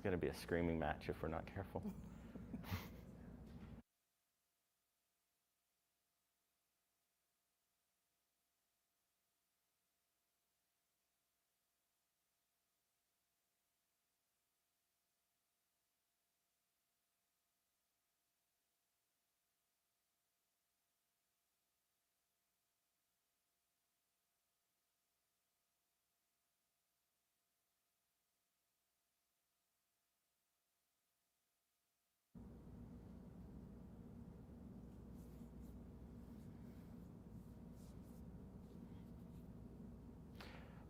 going to be a screaming match if we're not careful.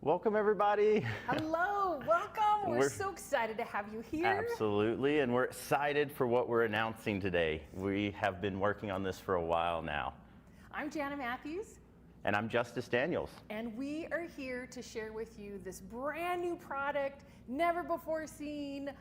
Welcome, everybody. Hello, welcome. We're so excited to have you here. Absolutely, and we're excited for what we're announcing today. We have been working on this for a while now. I'm Jana Matthews. And I'm Justice Daniels. And we are here to share with you this brand new product, never before seen.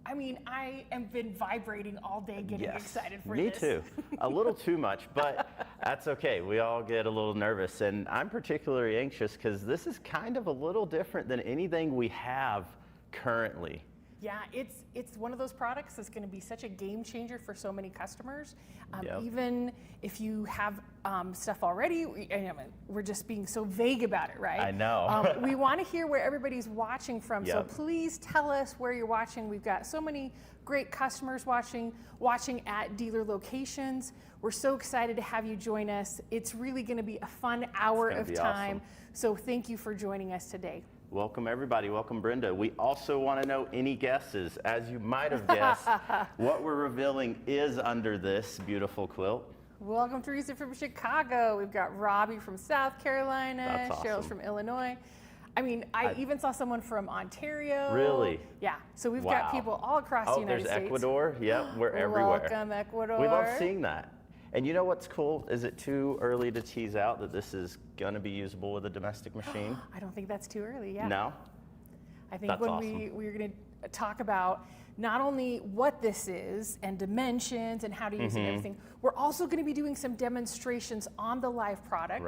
I mean, I have been vibrating all day getting excited for this. Me too. A little too much, but that's okay. We all get a little nervous, and I'm particularly anxious because this is kind of a little different than anything we have currently. Yeah, it's one of those products that's going to be such a game changer for so many customers. Even if you have stuff already, we're just being so vague about it, right? I know. We want to hear where everybody's watching from, so please tell us where you're watching. We've got so many great customers watching at dealer locations. We're so excited to have you join us. It's really going to be a fun hour of time. Awesome. So thank you for joining us today. Welcome, everybody. Welcome, Brenda. We also want to know any guesses. As you might have guessed, what we're revealing is under this beautiful quilt. Welcome, Teresa from Chicago. We've got Robbie from South Carolina. That's awesome. Cheryl's from Illinois. I mean, I even saw someone from Ontario. Really? Yeah. So we've got people all across the United States. There's Ecuador. Yep, we're everywhere. Welcome, Ecuador. We love seeing that. And you know what's cool? Is it too early to tease out that this is going to be usable with a domestic machine? I don't think that's too early, yeah. No? I think we're going to talk about not only what this is and dimensions and how to use it and everything, we're also going to be doing some demonstrations on the live product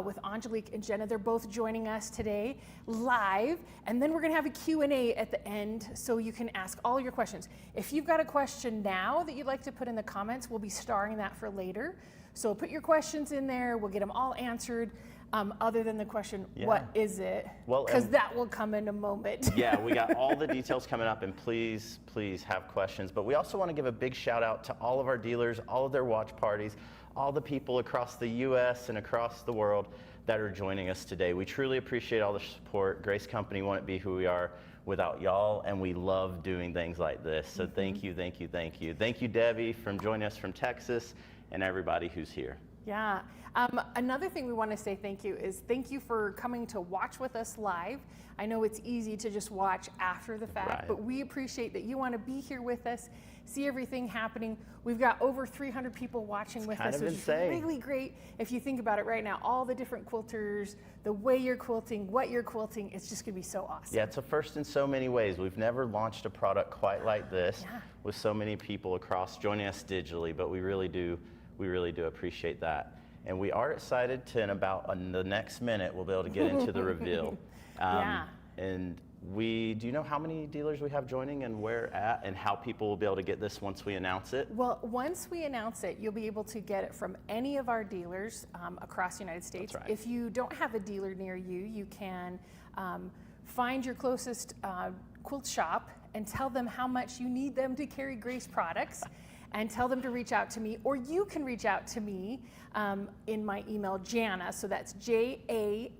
with Angelique and Jenna. They're both joining us today live, and then we're going to have a Q&A at the end so you can ask all your questions. If you've got a question now that you'd like to put in the comments, we'll be starring that for later. So put your questions in there. We'll get them all answered. Other than the question, what is it? Well, because that will come in a moment. Yeah, we got all the details coming up, and please have questions. But we also want to give a big shout out to all of our dealers, all of their watch parties, all the people across the U.S. and across the world that are joining us today. We truly appreciate all the support. Grace Company wouldn't be who we are without y'all, and we love doing things like this. So thank you, thank you, thank you. Thank you, Debbie, for joining us from Texas, and everybody who's here. Yeah. Another thing we want to say thank you is thank you for coming to watch with us live. I know it's easy to just watch after the fact, but we appreciate that you want to be here with us, see everything happening. We've got over 300 people watching with us, which is really great. If you think about it right now, all the different quilters, the way you're quilting, what you're quilting, it's just going to be so awesome. Yeah, it's a first in so many ways. We've never launched a product quite like this with so many people across joining us digitally, but we really do appreciate that. And we are excited to, in the next minute, we'll be able to get into the reveal. And do you know how many dealers we have joining and where at, and how people will be able to get this once we announce it? Well, once we announce it, you'll be able to get it from any of our dealers across the United States. That's right. If you don't have a dealer near you, you can find your closest quilt shop and tell them how much you need them to carry Grace products. And tell them to reach out to me, or you can reach out to me in my email, Jana, so that's JANNA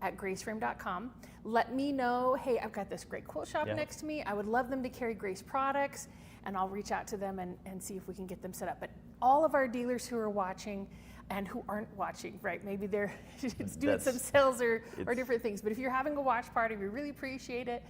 @graceframe.com. Let me know, hey, I've got this great quilt shop next to me. I would love them to carry Grace products, and I'll reach out to them and see if we can get them set up. But all of our dealers who are watching and who aren't watching, right? Maybe they're doing some sales or different things. But if you're having a watch party, we really appreciate it.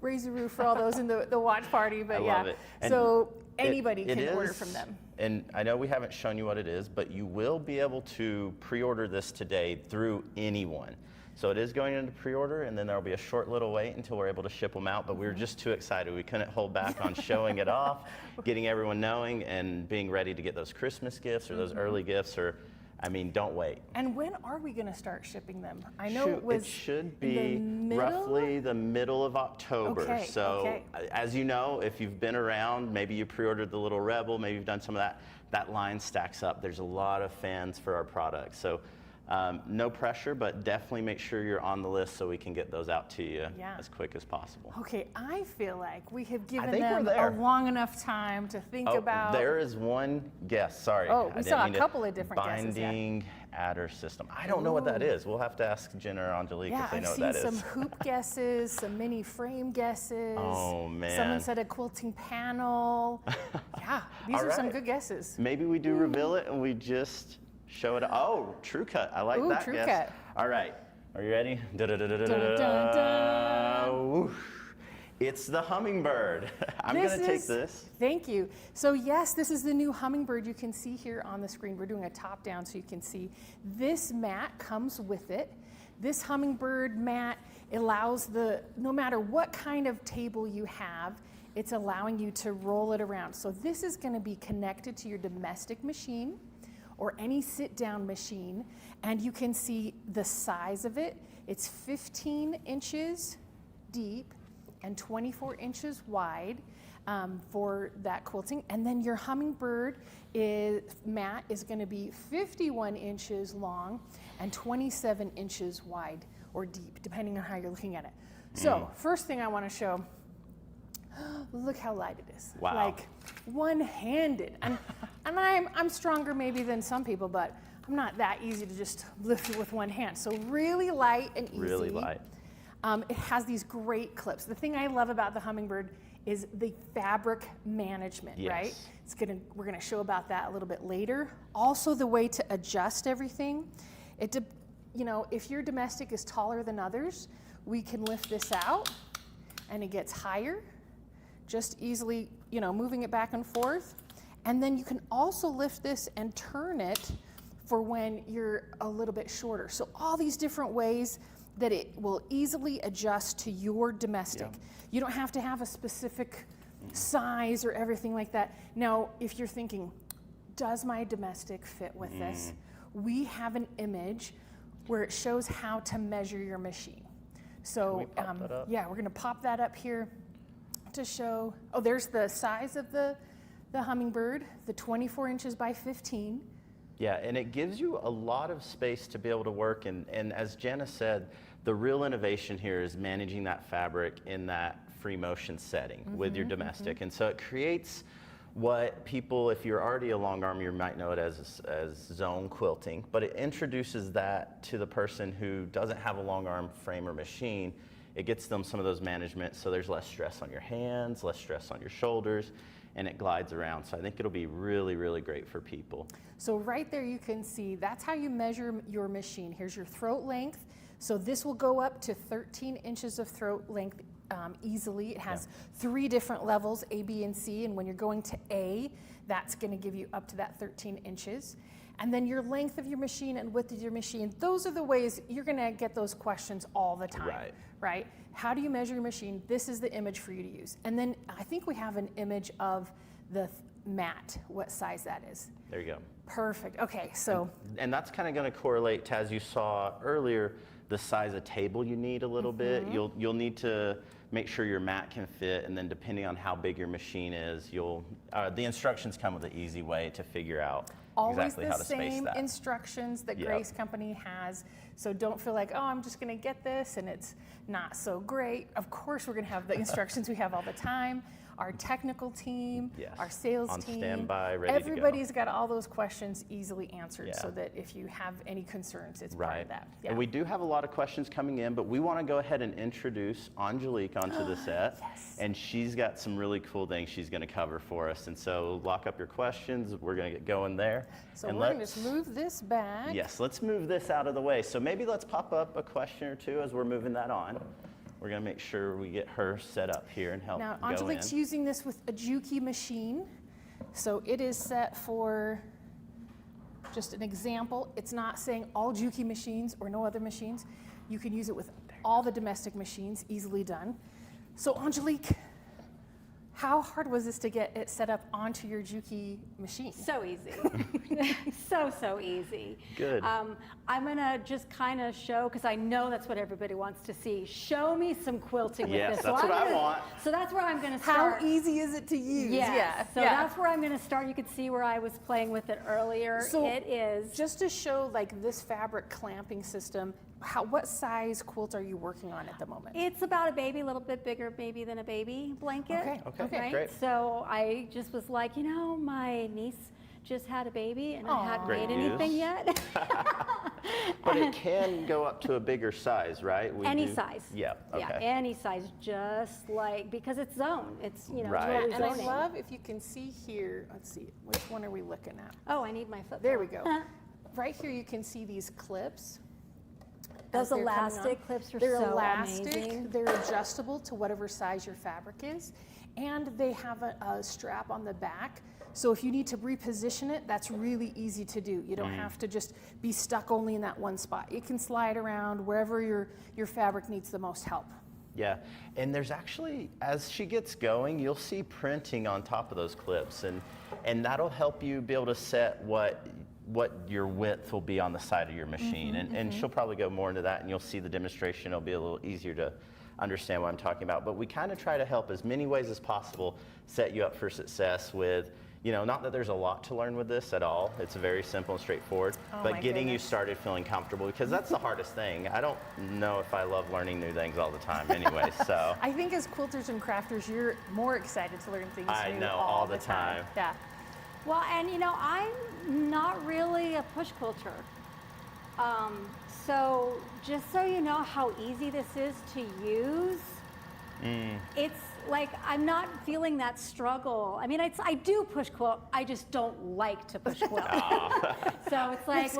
Raise the roof for all those in the watch party, but I love it. So anybody can order from them. And I know we haven't shown you what it is, but you will be able to pre-order this today through anyone. So it is going into pre-order, and then there'll be a short little wait until we're able to ship them out, but we were just too excited. We couldn't hold back on showing it off, getting everyone knowing, and being ready to get those Christmas gifts or those early gifts or I mean, don't wait. And when are we going to start shipping them? I know it should be roughly the middle of October. Okay, so as you know, if you've been around, maybe you pre-ordered the Little Rebel, maybe you've done some of that, that line stacks up. There's a lot of fans for our product. So no pressure, but definitely make sure you're on the list so we can get those out to you as quick as possible. Okay, I feel like we have given them a long enough time to think about. There is one guess. Sorry. Oh, we saw a couple of different guesses. Binding adder system. I don't know what that is. We'll have to ask Jenna or Angelique if they know what that is. I've seen some hoop guesses, some mini frame guesses. Oh, man. Someone said a quilting panel. Yeah, these are some good guesses. Maybe we do reveal it and we just show it. Oh, True Cut. I like that True guess. Cut. All right. Are you ready? Dun, dun, dun. It's the hummingbird. I'm going to take this. Thank you. So yes, this is the new hummingbird you can see here on the screen. We're doing a top down so you can see. This mat comes with it. This hummingbird mat allows no matter what kind of table you have, it's allowing you to roll it around. So this is going to be connected to your domestic machine or any sit-down machine, and you can see the size of it. It's 15 inches deep and 24 inches wide for that quilting. And then your hummingbird mat is going to be 51 inches long and 27 inches wide or deep, depending on how you're looking at it. So first thing I want to show, look how light it is. Wow. Like one-handed. And I'm stronger maybe than some people, but I'm not that easy to just lift it with one hand. So really light and easy. Really light. It has these great clips. The thing I love about the hummingbird is the fabric management, right? We're gonna show about that a little bit later. Also the way to adjust everything. If your domestic is taller than others, we can lift this out and it gets higher, just easily, moving it back and forth. And then you can also lift this and turn it for when you're a little bit shorter. So all these different ways that it will easily adjust to your domestic. You don't have to have a specific size or everything like that. Now, if you're thinking, does my domestic fit with this? We have an image where it shows how to measure your machine. So we're gonna pop that up here to show. Oh, there's the size of the hummingbird, the 24 inches by 15. Yeah, and it gives you a lot of space to be able to work. And as Jana said, the real innovation here is managing that fabric in that free motion setting with your domestic. And so it creates what people, if you're already a long arm, you might know it as zone quilting, but it introduces that to the person who doesn't have a long arm frame or machine. It gets them some of those management, so there's less stress on your hands, less stress on your shoulders, and it glides around. So I think it'll be really, really great for people. So right there you can see, that's how you measure your machine. Here's your throat length. So this will go up to 13 inches of throat length easily. It has 3 different levels, A, B, and C, and when you're going to A, that's gonna give you up to that 13 inches. And then your length of your machine and width of your machine, those are the ways you're gonna get those questions all the time, right? How do you measure your machine? This is the image for you to use. And then I think we have an image of the mat, what size that is. There you go. Perfect, okay, so. And that's kind of gonna correlate to, as you saw earlier, the size of table you need a little bit. You'll need to make sure your mat can fit, and then depending on how big your machine is, the instructions come with an easy way to figure out exactly how to space that. Always the same instructions that Grace Company has, so don't feel like, oh, I'm just gonna get this and it's not so great. Of course we're gonna have the instructions we have all the time. Our technical team, our sales team, on standby, ready everybody's got all those questions easily answered so that if you have any concerns, it's part of that. And we do have a lot of questions coming in, but we want to go ahead and introduce Angelique onto the set. And she's got some really cool things she's going to cover for us. And so lock up your questions. We're going to get going there. So we're going to just move this back. Yes, let's move this out of the way. So maybe let's pop up a question or two as we're moving that on. We're gonna make sure we get her set up here and help Now, Angelique's using this with a Juki machine. So it is set for, just an example, it's not saying all Juki machines or no other machines. You can use it with all the domestic machines, easily done. So Angelique, How hard was this to get it set up onto your Juki machine? So easy. so easy. Good. I'm gonna just kind of show, because I know that's what everybody wants to see. Show me some quilting with Yes, this. that's what I want. So that's where I'm gonna start. How easy is it to use? Yes. Yeah. So that's where I'm gonna start. You could see where I was playing with it earlier. So it is. Just to show like this fabric clamping system, what size quilt are you working on at the moment? It's about a baby, a little bit bigger maybe than a baby blanket. Okay, Right? great. So I just was like, you know, my niece just had a baby and I hadn't Great made anything news. yet. But it can go up to a bigger size, right? Any size. Yeah, okay. Yeah, any size, just like, because it's zone. It's, you know, Right. it's really And I zoning. love if you can see here, let's see, which one are we looking at? Oh, I need my foot. There we go. Right here you can see these clips. Those as they're coming elastic on. clips are They're so elastic, amazing. they're adjustable to whatever size your fabric is, and they have a strap on the back. So if you need to reposition it, that's really easy to do. You don't have to just be stuck only in that one spot. It can slide around wherever your fabric needs the most help. Yeah, and there's actually, as she gets going, you'll see printing on top of those clips, and that'll help you be able to set what your width will be on the side of your machine. And she'll probably go more into that, and you'll see the demonstration. It'll be a little easier to understand what I'm talking about. But we kind of try to help as many ways as possible set you up for success with, you know, not that there's a lot to learn with this at all. It's very simple and straightforward, but getting you started feeling comfortable, because that's the hardest thing. I don't know if I love learning new things all the time anyway, so. I think as quilters and crafters, you're more excited to learn things I new know, all the time. Yeah. Well, and you know, I'm not really a push quilter. So just so you know how easy this is to use, it's like I'm not feeling that struggle. I mean, I do push quilt, I just don't like to push quilt. So it's like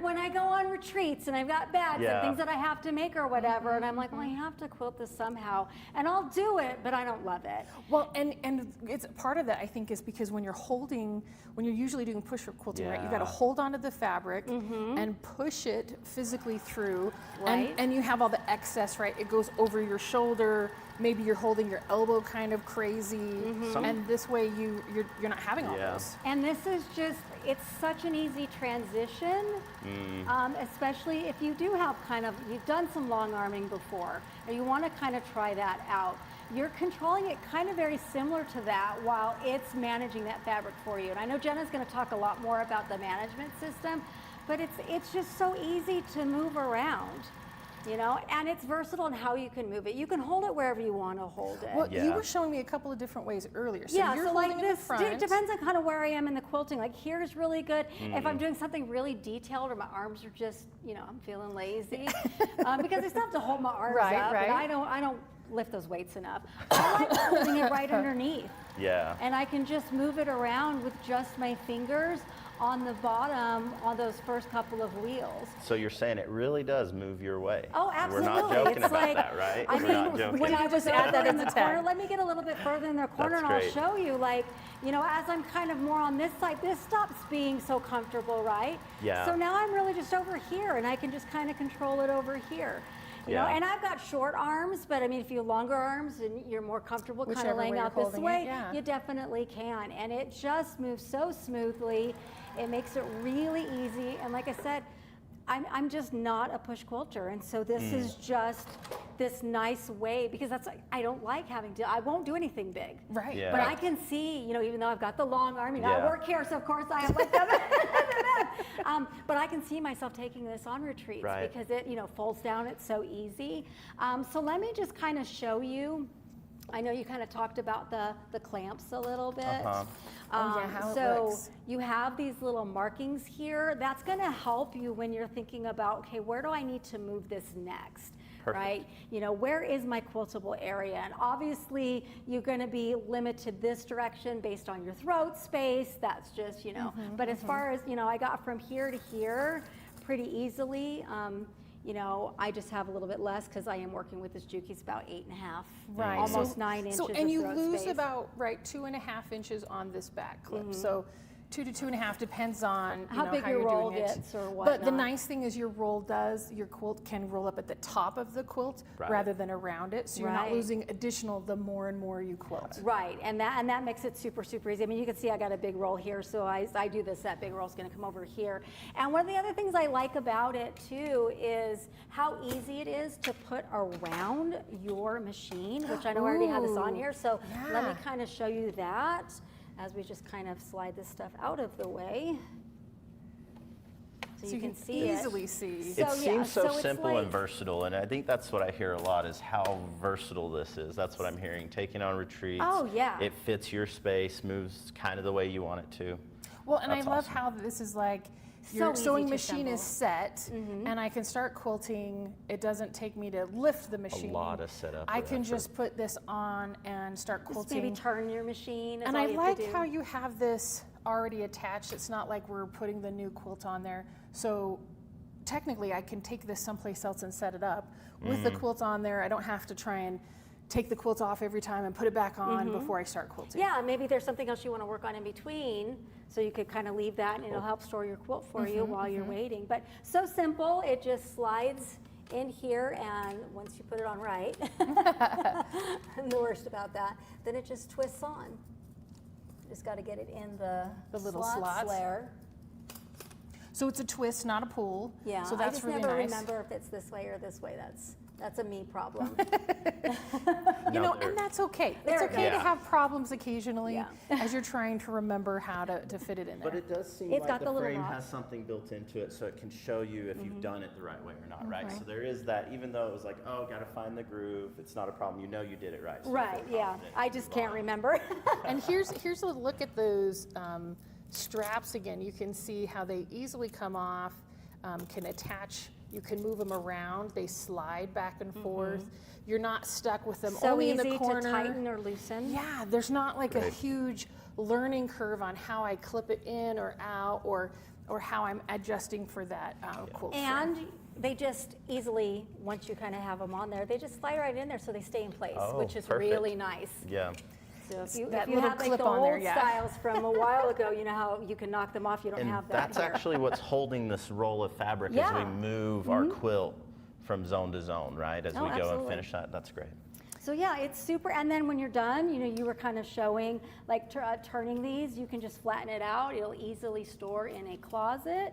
when I go on retreats and I've got bags and things that I have to make or whatever, and I'm like, well, I have to quilt this somehow, and I'll do it, but I don't love it. Well, and it's part of that, I think, is because when you're usually doing push quilting, right, you got to hold onto the fabric and push it physically through, and you have all the excess, right? It goes over your shoulder. Maybe you're holding your elbow kind of crazy, and this way you're not having all those. And this is just, it's such an easy transition, especially if you do have you've done some long arming before, and you want to kind of try that out. You're controlling it kind of very similar to that while it's managing that fabric for you. And I know Jenna's going to talk a lot more about the management system, but it's just so easy to move around. You know, and it's versatile in how you can move it. You can hold it wherever you want to hold it. Well, you were showing me a couple of different ways earlier. So yeah, you're so holding like it in this, the front. it depends on kind of where I am in the quilting. Like here's really good. If I'm doing something really detailed or my arms are just, you know, I'm feeling lazy, because I still have to hold my arms up, and I don't lift those weights enough. I like holding it right underneath. Yeah. And I can just move it around with just my fingers on the bottom on those first couple of wheels. So you're saying it really does move your way? Oh, absolutely. We're not joking it's about like, that, right? I We're mean, not joking. when I was add that in as the a corner, tag. let me get a little bit further in the corner and That's I'll great. show you, like, you know, as I'm kind of more on this side, this stops being so comfortable, right? Yeah. So now I'm really just over here and I can just kind of control it over here. You know, and I've got short arms, but I mean, if you have longer arms and you're more comfortable kind of laying out this way, you definitely can. And it just moves so smoothly. It makes it really easy. And like I said, I'm just not a push quilter. And so this is just this nice way, because I don't like having to, I won't do anything big. Right. Yeah. But I can see, you know, even though I've got the long arm, you know, I work here, so of course I have like the but I can see myself taking this on retreats because it, you know, folds down, it's so easy. So let me just kind of show you. I know you kind of talked about the clamps a little bit. How it so looks. you have these little markings here. That's going to help you when you're thinking about, okay, where do I need to move this next? Perfect. Right? You know, where is my quiltable area? And obviously you're going to be limited this direction based on your throat space. That's just, you know, but as far as, you know, I got from here to here pretty easily. You know, I just have a little bit less because I am working with this Juki. It's about 8.5, almost 9 inches. So, and you of throat lose space. about 2.5 inches on this back clip. So 2 to 2.5, depends on how big your roll gets or whatnot. But the nice thing is your quilt can roll up at the top of the quilt rather than around it, so you're not losing additional the more and more you quilt. Right, and that makes it super, super easy. I mean, you can see I got a big roll here, so I do this, that big roll's gonna come over here. And one of the other things I like about it too is how easy it is to put around your machine, which I know I already have this on here, so let me kind of show you that as we just kind of slide this stuff out of the way. So you can see easily see. It seems so simple and versatile, and I think that's what I hear a lot is how versatile this is. That's what I'm hearing. Taking on retreats. Oh, yeah. It fits your space, moves kind of the way you want it to. Well, and I love how this is like, your sewing machine is set, and I can start quilting. It doesn't take me to lift the machine. A lot of setup. I can just put this on and start quilting. Just maybe turn your machine. And I like how you have this already attached. It's not like we're putting the new quilt on there. So technically, I can take this someplace else and set it up with the quilt on there. I don't have to try and take the quilt off every time and put it back on before I start quilting. Yeah, maybe there's something else you want to work on in between, so you could kind of leave that and it'll help store your quilt for you while you're waiting. But so simple, it just slides in here, and once you put it on right, the worst about that, then it just twists on. Just got to get it in the little slots there. So it's a twist, not a pull. Yeah, so that's I just really never nice. remember if it's this way or this way. That's a me problem. You know, and that's okay. It's okay to have problems occasionally as you're trying to remember how to fit it in there. But it does seem It's like got the the little frame rods. has something built into it so it can show you if you've done it the right way or not, right? So there is that, even though it was like, oh, got to find the groove, it's not a problem. You know you did it right. So Right, yeah. I just can't remember. And here's a look at those straps again. You can see how they easily come off, can attach. You can move them around. They slide back and forth. You're not stuck with them So only easy in the corner. to tighten or loosen. Yeah, there's not like a huge learning curve on how I clip it in or out, or how I'm adjusting for that quilt And they just easily, once you kind of have them on there, they just slide right in there so they stay in place, which is really nice. Yeah. So if you that have little like clip the on there, old styles from a while ago, you know how you can knock them off, you don't And have that that's here. actually what's holding this roll of fabric as we move our quilt from zone to zone, right? As we go and finish that, that's great. So yeah, it's super, and then when you're done, you know, you were kind of showing, like turning these, you can just flatten it out. It'll easily store in a closet.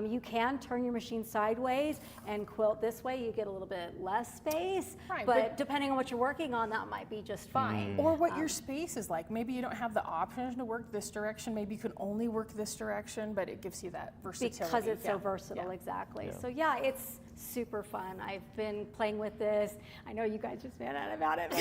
You can turn your machine sideways and quilt this way. You get a little bit less space, Right, but depending on what you're working on, that might be just fine. Or what your space is like. Maybe you don't have the option to work this direction. Maybe you can only work this direction, but it gives you that versatility. Because it's so versatile, exactly. So yeah, it's super fun. I've been playing with this. I know you guys just found out about it.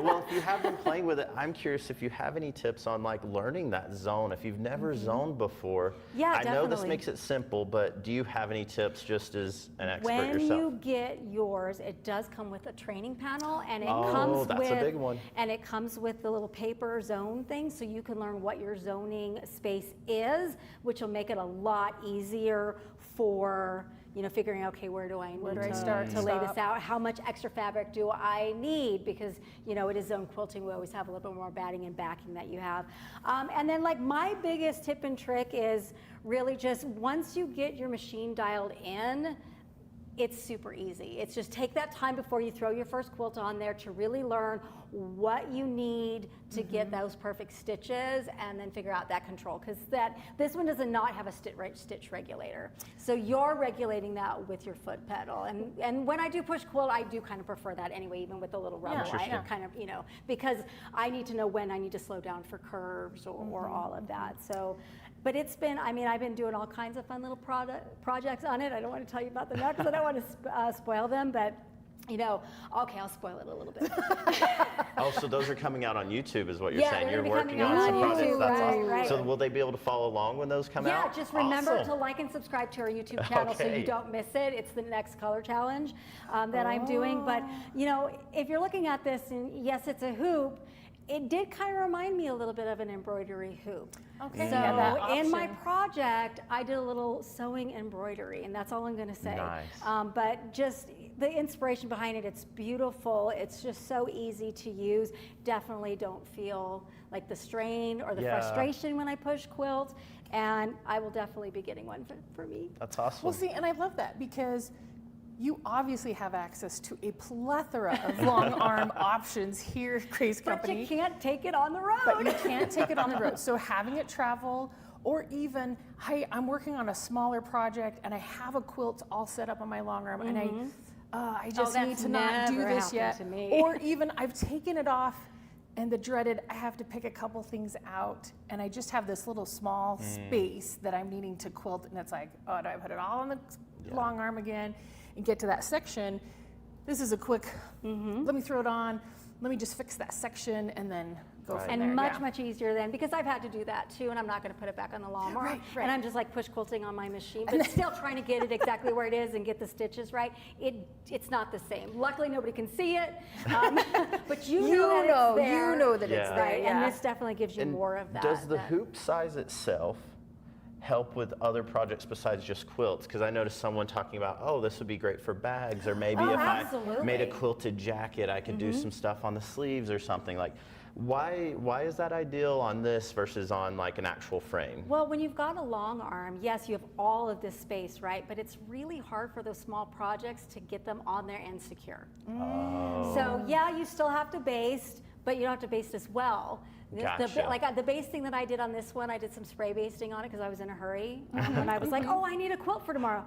Well, if you have been playing with it, I'm curious if you have any tips on like learning that zone. If you've never zoned before, I know this makes it simple, but do you have any tips just as an expert yourself? When you get yours, it does come with a training panel, and it that's a big one. And it comes with the little paper zone thing, so you can learn what your zoning space is, which will make it a lot easier for figuring out, okay, where do I need to start to lay this out? How much extra fabric do I need? Because, it is zone quilting. We always have a little bit more batting and backing that you have. And then like my biggest tip and trick is really just once you get your machine dialed in, it's super easy. It's just take that time before you throw your first quilt on there to really learn what you need to get those perfect stitches, and then figure out that control, because this one does not have a stitch regulator. So you're regulating that with your foot pedal. And when I do push quilt, I do kind of prefer that anyway, even with the little rubber. I kind of, because I need to know when I need to slow down for curves or all of that. So. But it's been, I've been doing all kinds of fun little projects on it. I don't want to tell you about them now because I don't want to spoil them, but okay, I'll spoil it a little bit. Oh, so those are coming out on YouTube is what you're saying. You're working on on some projects. YouTube, That's right, awesome. right. So will they be able to follow along when those come out? Yeah, just remember Awesome. to like and subscribe to our YouTube channel so you don't miss it. It's the next color challenge that I'm doing. But, if you're looking at this, and yes, it's a hoop, it did kind of remind me a little bit of an embroidery hoop. Okay. So in my project, I did a little sewing embroidery, and that's all I'm going to say. Nice. But just the inspiration behind it, it's beautiful. It's just so easy to use. Definitely don't feel like the strain or the frustration when I push quilts. And I will definitely be getting one for me. That's awesome. Well, see, and I love that because you obviously have access to a plethora of long arm options here at Grace Company. But you can't take it on the road. But you can't take it on the road. So having it travel, or even, hey, I'm working on a smaller project and I have a quilt all set up on my long arm, and I just need to not do this yet. Or even I've taken it off and the dreaded, I have to pick a couple things out, and I just have this little small space that I'm needing to quilt, and it's like, oh, do I put it all on the long arm again and get to that section? This is a quick, let me throw it on, let me just fix that section, and then go from there. And much easier then, because I've had to do that too, and I'm not going to put it back on the long arm. And I'm just like push quilting on my machine, but still trying to get it exactly where it is and get the stitches right. It's not the same. Luckily, nobody can see it, but you know that it's there. You know that it's there. Right, and this definitely gives you more of that. Does the hoop size itself help with other projects besides just quilts? Because I noticed someone talking about, oh, this would be great for bags, or maybe if I made a quilted jacket, I could do some stuff on the sleeves or something. Like, why is that ideal on this versus on like an actual frame? Well, when you've got a long arm, yes, you have all of this space, right? But it's really hard for those small projects to get them on there and secure. So yeah, you still have to baste, but you don't have to baste as well. The basting that I did on this one, I did some spray basting on it because I was in a hurry. And I was like, oh, I need a quilt for tomorrow.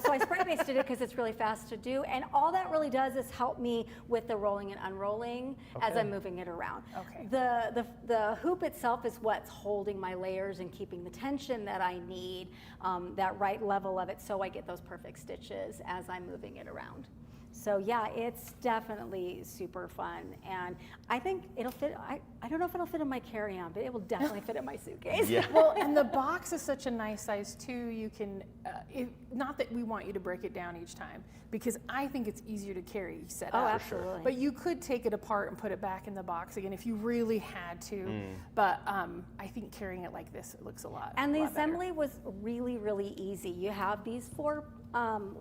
So I spray basted it because it's really fast to do. And all that really does is help me with the rolling and unrolling as I'm moving it around. The hoop itself is what's holding my layers and keeping the tension that I need, that right level of it, so I get those perfect stitches as I'm moving it around. So yeah, it's definitely super fun, and I think it'll fit. I don't know if it'll fit in my carry-on, but it will definitely fit in my suitcase. Well, and the box is such a nice size too. You can, not that we want you to break it down each time, because I think it's easier to carry set up. Oh, absolutely. But you could take it apart and put it back in the box again if you really had to. But I think carrying it like this, it looks a lot. And the assembly was really, really easy. You have these 4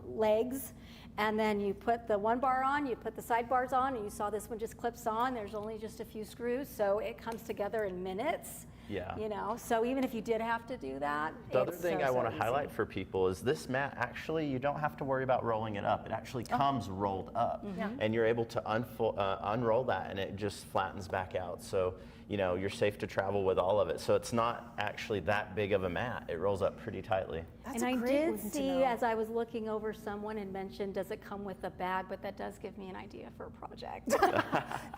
legs, and then you put the one bar on, you put the side bars on, and you saw this one just clips on. There's only just a few screws, so it comes together in minutes. You know, so even if you did have to do that, the other thing I want to highlight for people is this mat, actually, you don't have to worry about rolling it up. It actually comes rolled up, and you're able to unroll that, and it just flattens back out. So, you know, you're safe to travel with all of it. So it's not actually that big of a mat. It rolls up pretty tightly. That's and I did see, as I was looking over, someone had mentioned, does it come with a bag? But that does give me an idea for a project.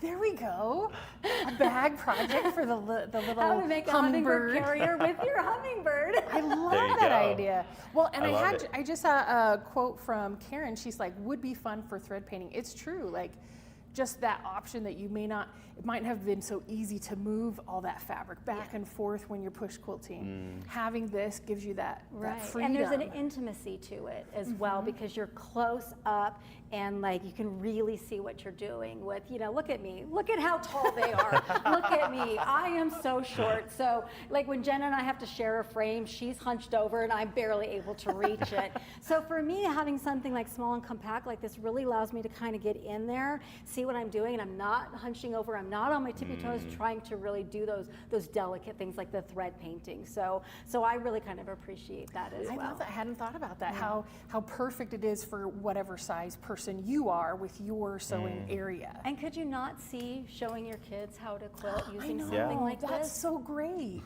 There we go. A bag project for the little How to make a hummingbird carrier with your hummingbird. I love that idea. Well, and I just saw a quote from Karen. She's like, would be fun for thread painting. It's true. Like, just that option that you may not, it might have been so easy to move all that fabric back and forth when you're push quilting. Having this gives you that freedom. And there's an intimacy to it as well, because you're close up and like you can really see what you're doing with, you know, look at me, look at how tall they are, look at me, I am so short. So like when Jenna and I have to share a frame, she's hunched over and I'm barely able to reach it. So for me, having something like small and compact like this really allows me to kind of get in there, see what I'm doing, and I'm not hunching over, I'm not on my tippy toes trying to really do those delicate things like the thread painting. So I really kind of appreciate that as well. I love that. I hadn't thought about that, how perfect it is for whatever size person you are with your sewing area. And could you not see showing your kids how to quilt using something like this? That's so great.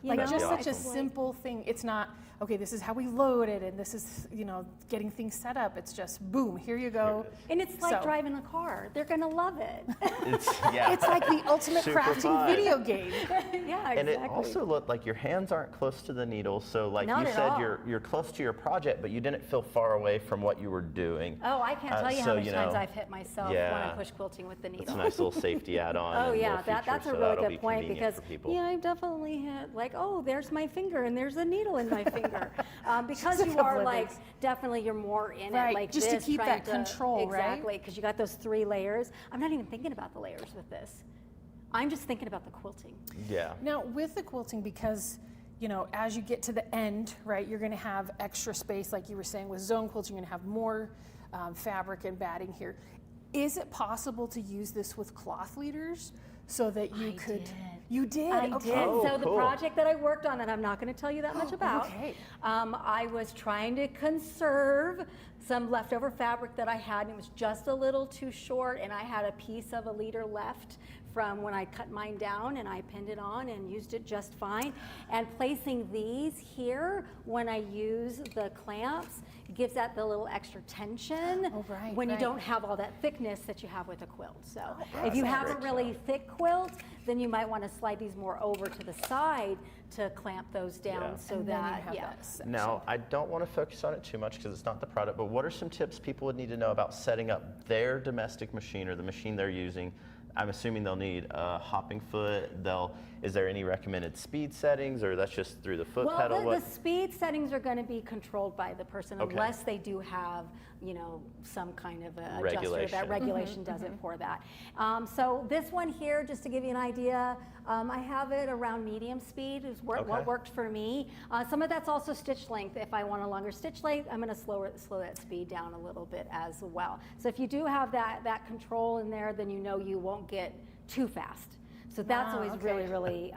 Like just such a simple thing. It's not, okay, this is how we load it, and this is, you know, getting things set up. It's just boom, here you go. And it's like driving a car. They're gonna love it. It's like the ultimate crafting video game. Exactly. And it also looked like your hands aren't close to the needle. So like you said, you're close to your project, but you didn't feel far away from what you were doing. Oh, I can't tell you how many times I've hit myself when I'm push quilting with the needle. It's a nice little safety add-on. Oh yeah, that's a really good point, because I've definitely hit like, oh, there's my finger and there's a needle in my finger. Because you are like, definitely you're more in it like just this. To keep that control, exactly, because you got those 3 layers. I'm not even thinking about the layers with this. I'm just thinking about the quilting. Yeah. Now with the quilting, because you know, as you get to the end, right, you're going to have extra space, like you were saying with zone quilts, you're going to have more fabric and batting here. Is it possible to use this with cloth leaders so that you could? You did? I okay. did. Oh, So cool. the project that I worked on that I'm not going to tell you that much about, okay. I was trying to conserve some leftover fabric that I had, and it was just a little too short, and I had a piece of a leader left from when I cut mine down, and I pinned it on and used it just fine. And placing these here when I use the clamps gives that the little extra tension when you don't have all that thickness that you have with a quilt. So if you have a really thick quilt, then you might want to slide these more over to the side to clamp those down so that, Now, I don't want to focus on it too much because it's not the product, but what are some tips people would need to know about setting up their domestic machine or the machine they're using? I'm assuming they'll need a hopping foot. Is there any recommended speed settings, or that's just through the foot pedal? Well, the speed settings are going to be controlled by the person unless they do have, you know, some kind of a adjuster that regulation does it for that. So this one here, just to give you an idea, I have it around medium speed is what worked for me. Some of that's also stitch length. If I want a longer stitch length, I'm going to slow that speed down a little bit as well. So if you do have that control in there, then you know you won't get too fast. So that's always really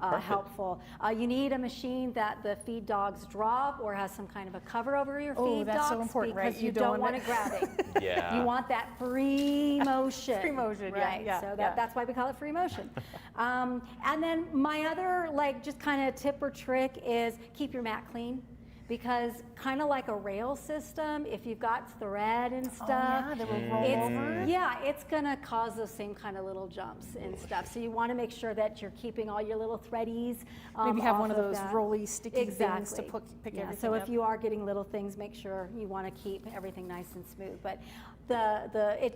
helpful. You need a machine that the feed dogs drop or has some kind of a cover over your feed dogs, so important, because right? you don't want it grabbing. You want that free motion. Free motion, right? So that's why we call it free motion. And then my other just kind of tip or trick is keep your mat clean. Because kind of like a rail system, if you've got thread and stuff, it's gonna cause those same kind of little jumps and stuff. So you want to make sure that you're keeping all your little threadies. Maybe have one of those rolly, sticky things to pick everything So up. if you are getting little things, make sure you want to keep everything nice and smooth. But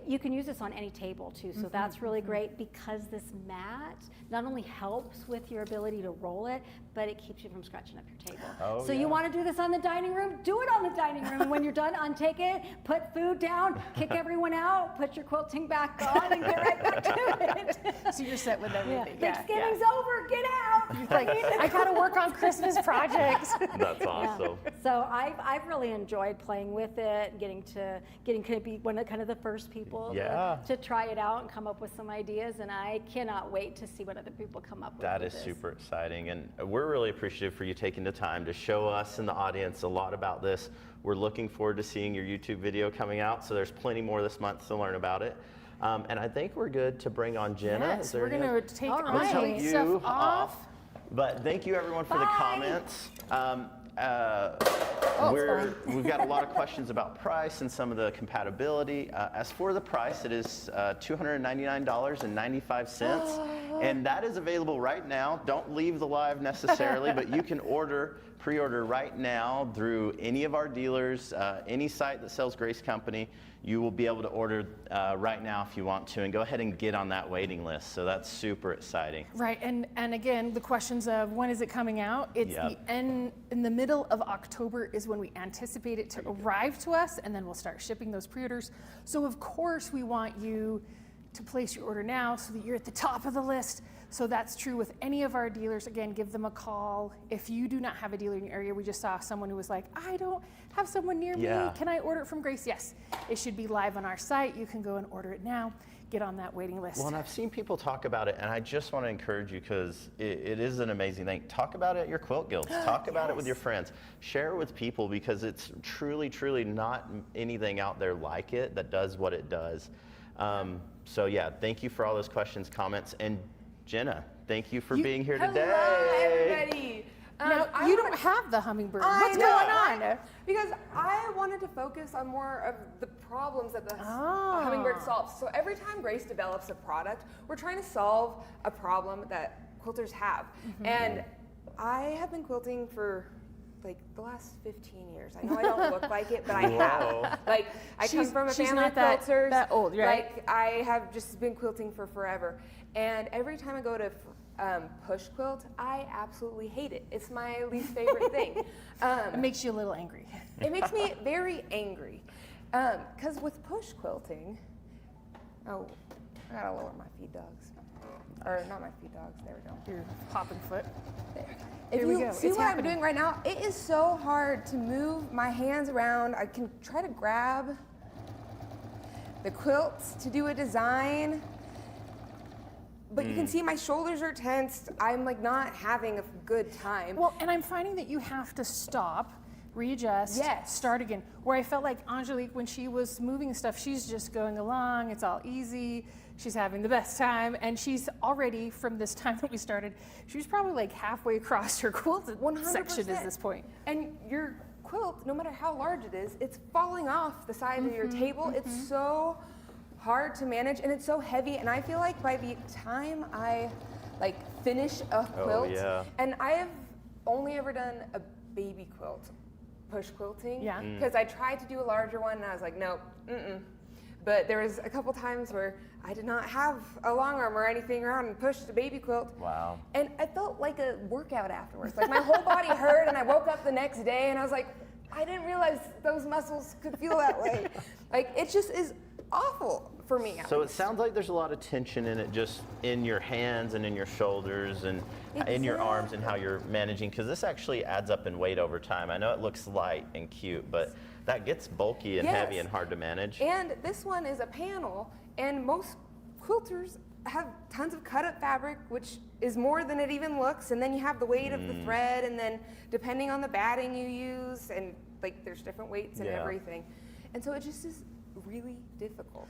you can use this on any table too, so that's really great because this mat not only helps with your ability to roll it, but it keeps you from scratching up your table. You want to do this on the dining room? Do it on the dining room. When you're done, untake it, put food down, kick everyone out, put your quilting back on, and get right back to it. So you're set with everything. Thanksgiving's over, get out. Like, I gotta work on Christmas projects. That's awesome. So I've really enjoyed playing with it, getting to be one of the first people to try it out and come up with some ideas, and I cannot wait to see what other people come up with. That is super exciting, and we're really appreciative for you taking the time to show us and the audience a lot about this. We're looking forward to seeing your YouTube video coming out, so there's plenty more this month to learn about it. And I think we're good to bring on Jenna. Yes, we're going to take you stuff off. But thank you everyone for the comments. We've got a lot of questions about price and some of the compatibility. As for the price, it is $299.95, and that is available right now. Don't leave the live necessarily, but you can pre-order right now through any of our dealers, any site that sells Grace Company. You will be able to order right now if you want to, and go ahead and get on that waiting list. So that's super exciting. Right, and again, the questions of when is it coming out? It's in the middle of October is when we anticipate it to arrive to us, and then we'll start shipping those pre-orders. So of course we want you to place your order now so that you're at the top of the list. So that's true with any of our dealers. Again, give them a call. If you do not have a dealer in your area, we just saw someone who was like, I don't have someone near me. Can I order it from Grace? Yes, it should be live on our site. You can go and order it now. Get on that waiting list. Well, and I've seen people talk about it, and I just want to encourage you because it is an amazing thing. Talk about it at your quilt guilds. Talk about it with your friends. Share it with people because it's truly, truly not anything out there like it that does what it does. So yeah, thank you for all those questions, comments, and Jenna, thank you for being here today. Hello, everybody. Now, you don't have the hummingbird. What's going on? Because I wanted to focus on more of the problems that the hummingbird solves. So every time Grace develops a product, we're trying to solve a problem that quilters have. And I have been quilting for like the last 15 years. I know I don't look like it, but I have. Like, I come from a family of quilters. That old, right? Like, I have just been quilting for forever. And every time I go to push quilt, I absolutely hate it. It's my least favorite thing. It makes you a little angry. It makes me very angry. Because with push quilting, I gotta lower my feed dogs. Or not my feed dogs, there we go. Your hopping foot. There. If you see what I'm doing right now, it is so hard to move my hands around. I can try to grab the quilts to do a design. But you can see my shoulders are tensed. I'm like not having a good time. Well, and I'm finding that you have to stop, readjust, start again. Where I felt like Angelique, when she was moving stuff, she's just going along, it's all easy, she's having the best time, and she's already, from this time that we started, she was probably like halfway across her quilt 100%. Section at this point. And your quilt, no matter how large it is, it's falling off the side of your table. It's so hard to manage, and it's so heavy, and I feel like by the time I like finish a quilt, and I have only ever done a baby quilt, push quilting, because I tried to do a larger one, and I was like, nope, But there was a couple times where I did not have a long arm or anything around and pushed a baby quilt. Wow. And I felt like a workout afterwards. Like my whole body hurt, and I woke up the next day, and I was like, I didn't realize those muscles could feel that way. Like it just is awful for me. So it sounds like there's a lot of tension in it, just in your hands and in your shoulders and in your arms and how you're managing, because this actually adds up in weight over time. I know it looks light and cute, but that gets bulky and heavy and hard to manage. And this one is a panel, and most quilters have tons of cut up fabric, which is more than it even looks, and then you have the weight of the thread, and then depending on the batting you use, and like there's different weights and everything. And so it just is really difficult.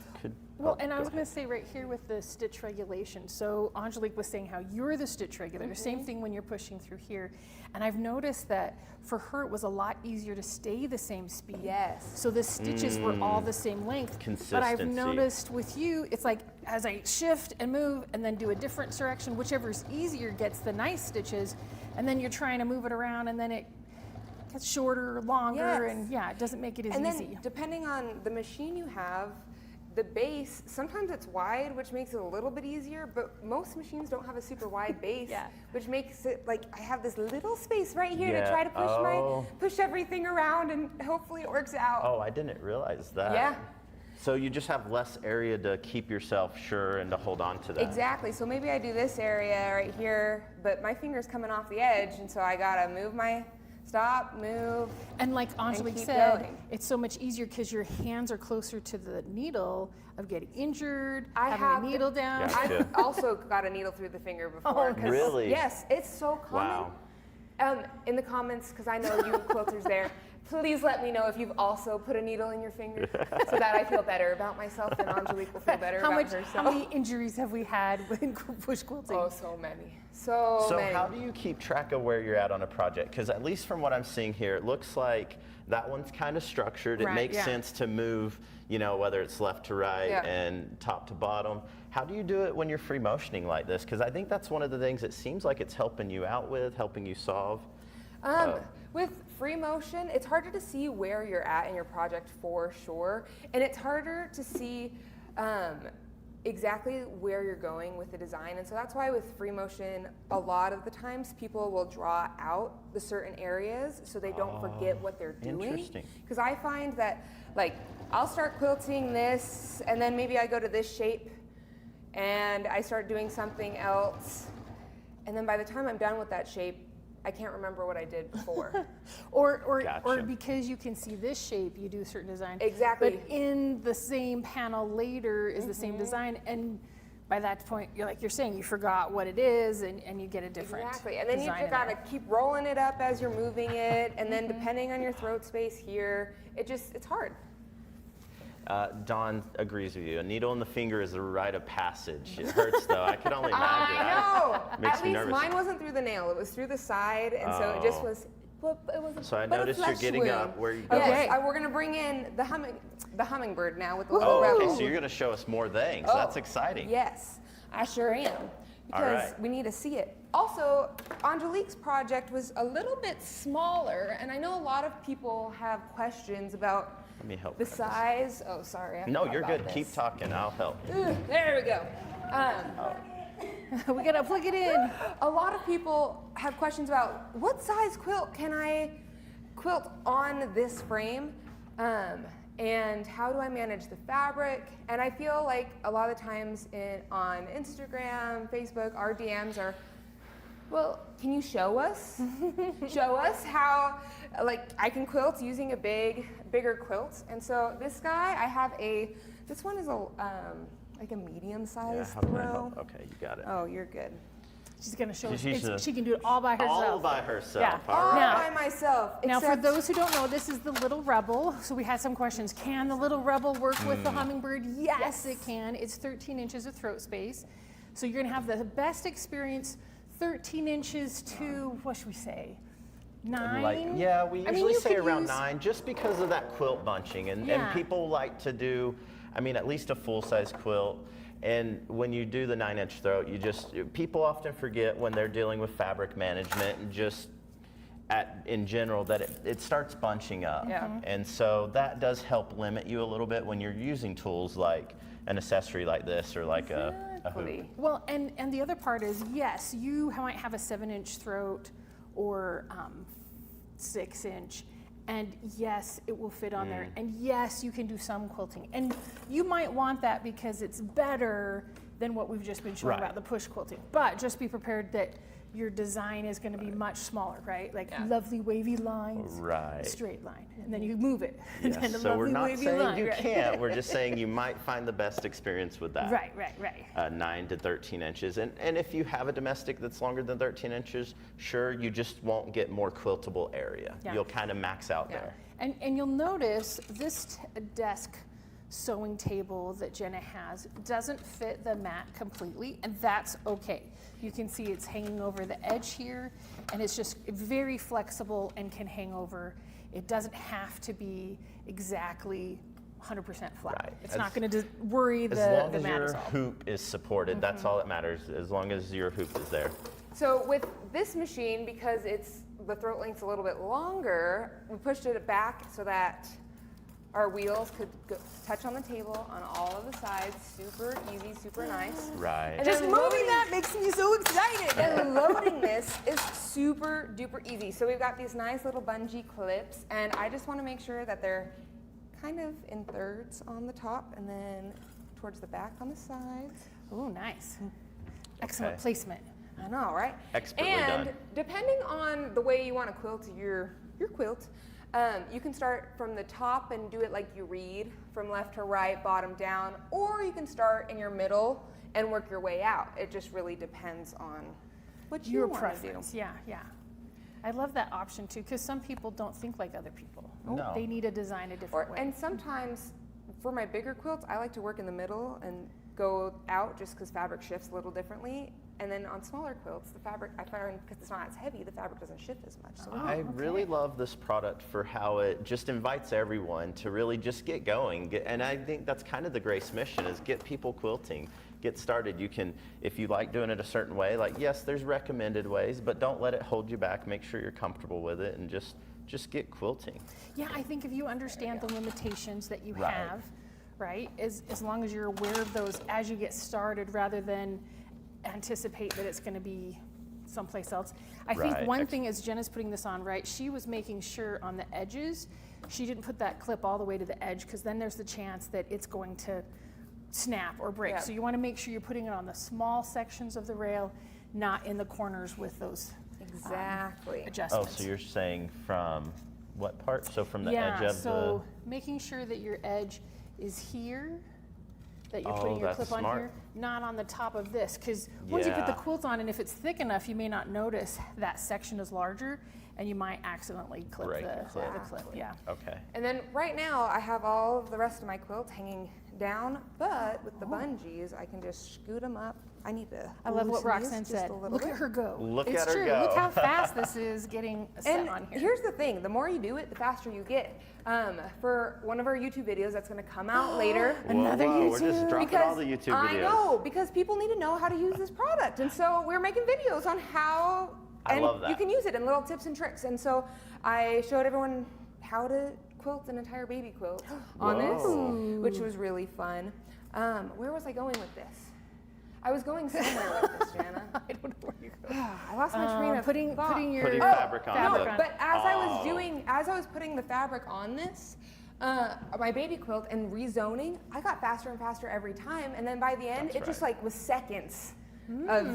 Well, and I was going to say right here with the stitch regulation. So Angelique was saying how you're the stitch regulator. Same thing when you're pushing through here. And I've noticed that for her it was a lot easier to stay the same speed. Yes. So the stitches were all the same length. Consistency. But I've noticed with you, it's like as I shift and move and then do a different direction, whichever's easier gets the nice stitches. And then you're trying to move it around, and then it gets shorter or longer, and it doesn't make it as easy. easy. And then depending on the machine you have, the base, sometimes it's wide, which makes it a little bit easier, but most machines don't have a super wide base, which makes it like I have this little space right here to try to push everything around, and hopefully it works out. Oh, I didn't realize that. Yeah. So you just have less area to keep yourself sure and to hold on to that. Exactly. So maybe I do this area right here, but my finger's coming off the edge, and so I gotta move my stop, move. And like Angelique said, it's so much easier because your hands are closer to the needle of getting injured, having a needle down. Gotcha. I've also got a needle through the finger before. Oh, really? Yes, it's so common. Wow. In the comments, because I know you quilters there, please let me know if you've also put a needle in your finger so that I feel better about myself, and Angelique will feel better about herself. How many injuries have we had when push quilting? Oh, so many. So many. How do you keep track of where you're at on a project? Because at least from what I'm seeing here, it looks like that one's kind of structured. It makes sense to move, you know, whether it's left to right and top to bottom. How do you do it when you're free motioning like this? Because I think that's one of the things it seems like it's helping you out with, helping you solve. With free motion, it's harder to see where you're at in your project for sure, and it's harder to see exactly where you're going with the design. And so that's why with free motion, a lot of the times people will draw out the certain areas so they don't forget what they're doing. Interesting. Because I find that, like, I'll start quilting this, and then maybe I go to this shape, and I start doing something else, and then by the time I'm done with that shape, I can't remember what I did before. or because you can see this shape, you do a certain design. Exactly. But in the same panel later is the same design, and by that point, you're saying, you forgot what it is, and you get a different Exactly, and then you just gotta keep rolling it up as you're moving it, and then depending on your throat space here, it's hard. Dawn agrees with you. A needle in the finger is a rite of passage. It hurts though. I can only imagine. I know. Makes At me least nervous. mine wasn't through the nail. It was through the side, and so it just was. Well, it was. So I noticed you're getting up. Where are you going? Yes, we're gonna bring in the hummingbird now with the little okay. rebel. So you're gonna show us more things. That's exciting. Yes, I sure am. Because we need to see it. Also, Angelique's project was a little bit smaller, and I know a lot of people have questions about Let me help. the size. Oh, sorry. I No, forgot you're about good. this. Keep talking. I'll help. There we go. We gotta plug it in. A lot of people have questions about what size quilt can I quilt on this frame, and how do I manage the fabric? And I feel like a lot of times on Instagram, Facebook, our DMs are, well, can you show us? Show us how, like, I can quilt using a bigger quilt. And so this guy, I have a This one is a like a medium-sized how can I throw. help? Okay, you got it. Oh, you're good. She's going to show us. She's She can do it all by herself. All by herself. Yeah. All All right. by myself. Now, for except- those who don't know, this is the Little Rebel. So we had some questions. Can the Little Rebel work with the hummingbird? Yes, it can. It's 13 inches of throat space. So you're going to have the best experience, 13 inches to, what should we say, 9? Yeah, we I mean, usually you say could around use- 9 just because of that quilt bunching. And Yeah. people like to do, I mean, at least a full-size quilt. And when you do the 9-inch throat, people often forget when they're dealing with fabric management and just in general that it starts bunching up. Yeah. And so that does help limit you a little bit when you're using tools like an accessory like this or like a hoop. Well, and the other part is, yes, you might have a 7-inch throat or 6-inch, and yes, it will fit on there, and yes, you can do some quilting, and you might want that because it's better than what we've just been showing Right. about the push quilting. But just be prepared that your design is going to be much smaller, right? Like lovely wavy lines, Right. straight line, and then you move it, and then a Yes, so we're lovely not wavy saying line. you right? can't, we're just saying you might find the best experience with that. Right. 9 to 13 inches. And if you have a domestic that's longer than 13 inches, sure, you just won't get more quiltable area. Yeah. You'll kind of max out there. And you'll notice this desk sewing table that Jenna has doesn't fit the mat completely, and that's okay. You can see it's hanging over the edge here, and it's just very flexible and can hang over. It doesn't have to be exactly 100% flat. Right. It's not going to worry As the long as mat your is all. hoop is supported, that's all that matters, as long as your hoop is there. So with this machine, because the throat length's a little bit longer, we pushed it back so that our wheels could touch on the table on all of the sides. Super easy, super nice. Right. And Just then moving loading- that makes me so excited. And loading this is super duper easy. So we've got these nice little bungee clips, and I just want to make sure that they're kind of in thirds on the top and then towards the back on the sides. Oh, nice. Excellent Okay. placement. I know, right? Expertly and done. depending on the way you want to quilt your quilt, you can start from the top and do it like you read, from left to right, bottom down, or you can start in your middle and work your way out. It just really depends on what you Your want preference. to do. Yeah. I love that option too, because some people don't think like other people. No. They need to design a different way. And sometimes for my bigger quilts, I like to work in the middle and go out just because fabric shifts a little differently. And then on smaller quilts, the fabric, I find, because it's not as heavy, the fabric doesn't shift as much. So I really love this product for how it just invites everyone to really just get going. And I think that's kind of the Grace mission, is get people quilting, get started. You can, if you like doing it a certain way, like yes, there's recommended ways, but don't let it hold you back. Make sure you're comfortable with it and just get quilting. Yeah, I think if you understand the limitations that you Right. have, right, as long as you're aware of those as you get started rather than anticipate that it's going to be someplace else. I think Right. one thing as Jenna's putting this on, right, she was making sure on the edges, she didn't put that clip all the way to the edge because then there's the chance that it's going to snap or break. Yeah. So you want to make sure you're putting it on the small sections of the rail, not in the corners with those exactly. Oh, adjustments. so you're saying from what part? So from the yeah, edge of so making sure that your edge is here, that you're Oh, putting your that's clip on smart. here, not on the top of this. Because once you put the Yeah. quilt on, and if it's thick enough, you may not notice that section is larger, and you might accidentally clip Break the the clip. clip. Yeah. the, okay. And then right now I have all of the rest of my quilts hanging down, but with the bungees, I can just scoot them up. I need to. I love what loosen these Roxanne just said. a little Look bit. at her go. Look it's at her true. go. Look how fast this is getting set And on here. here's the thing, the more you do it, the faster you get. For one of our YouTube videos that's gonna come out later. Another Whoa, we're just YouTube. dropping all the YouTube videos. I know, because people need to know how to use this product. And so we're making videos on how I love that. you can use it and little tips and tricks. And so I showed everyone how to quilt an entire baby quilt on Whoa. this, which was really fun. Where was I going with this? I was going somewhere with this, Jana. I don't know where you're going. I lost my train of Putting thought. your Putting fabric on fabric it. on. But as Oh. as I was putting the fabric on this, my baby quilt and rezoning, I got faster and faster every time. And then by the end, That's it just right. like was seconds of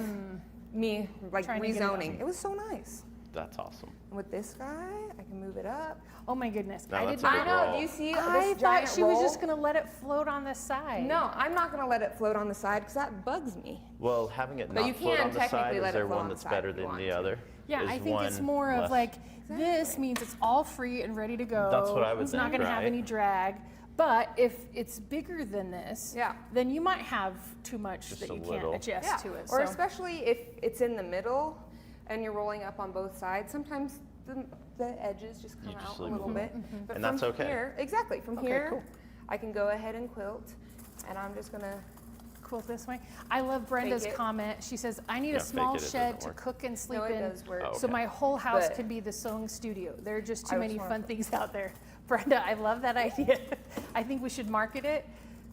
me like Trying to get it rezoning. It was so nice. That's awesome. And with this guy, I can move it up. Oh my goodness. No, I that's did a not big know. roll. Do you see I this thought giant she roll? was just going to let it float on the side. No, I'm not going to let it float on the side because that bugs me. Well, having it But you not float can on the technically side, let is it there float one on the that's side better if you than want the to. other? Yeah, Is I think it's one more of less- like, this means it's all free and ready to go. That's what I would It's not think, going to have right? any drag. But if it's bigger than this, Yeah. then you might have too much Just that a you little. can't adjust Yeah, to it. or so. especially if it's in the middle and you're rolling up on both sides, sometimes the edges just come You out just a leave little them. bit. But And from that's okay. Here, exactly, from Okay, here, cool. I can go ahead and quilt, and I'm just gonna, Quilt this way. I love Brenda's it. comment. She says, I need Yeah, a small fake it, it shed doesn't to work. cook and sleep no, it in does work. Oh. so Okay. my whole house But- can be the sewing studio. There are just too I many just fun wanna- things out there. Brenda, I love that idea. I think we should market it.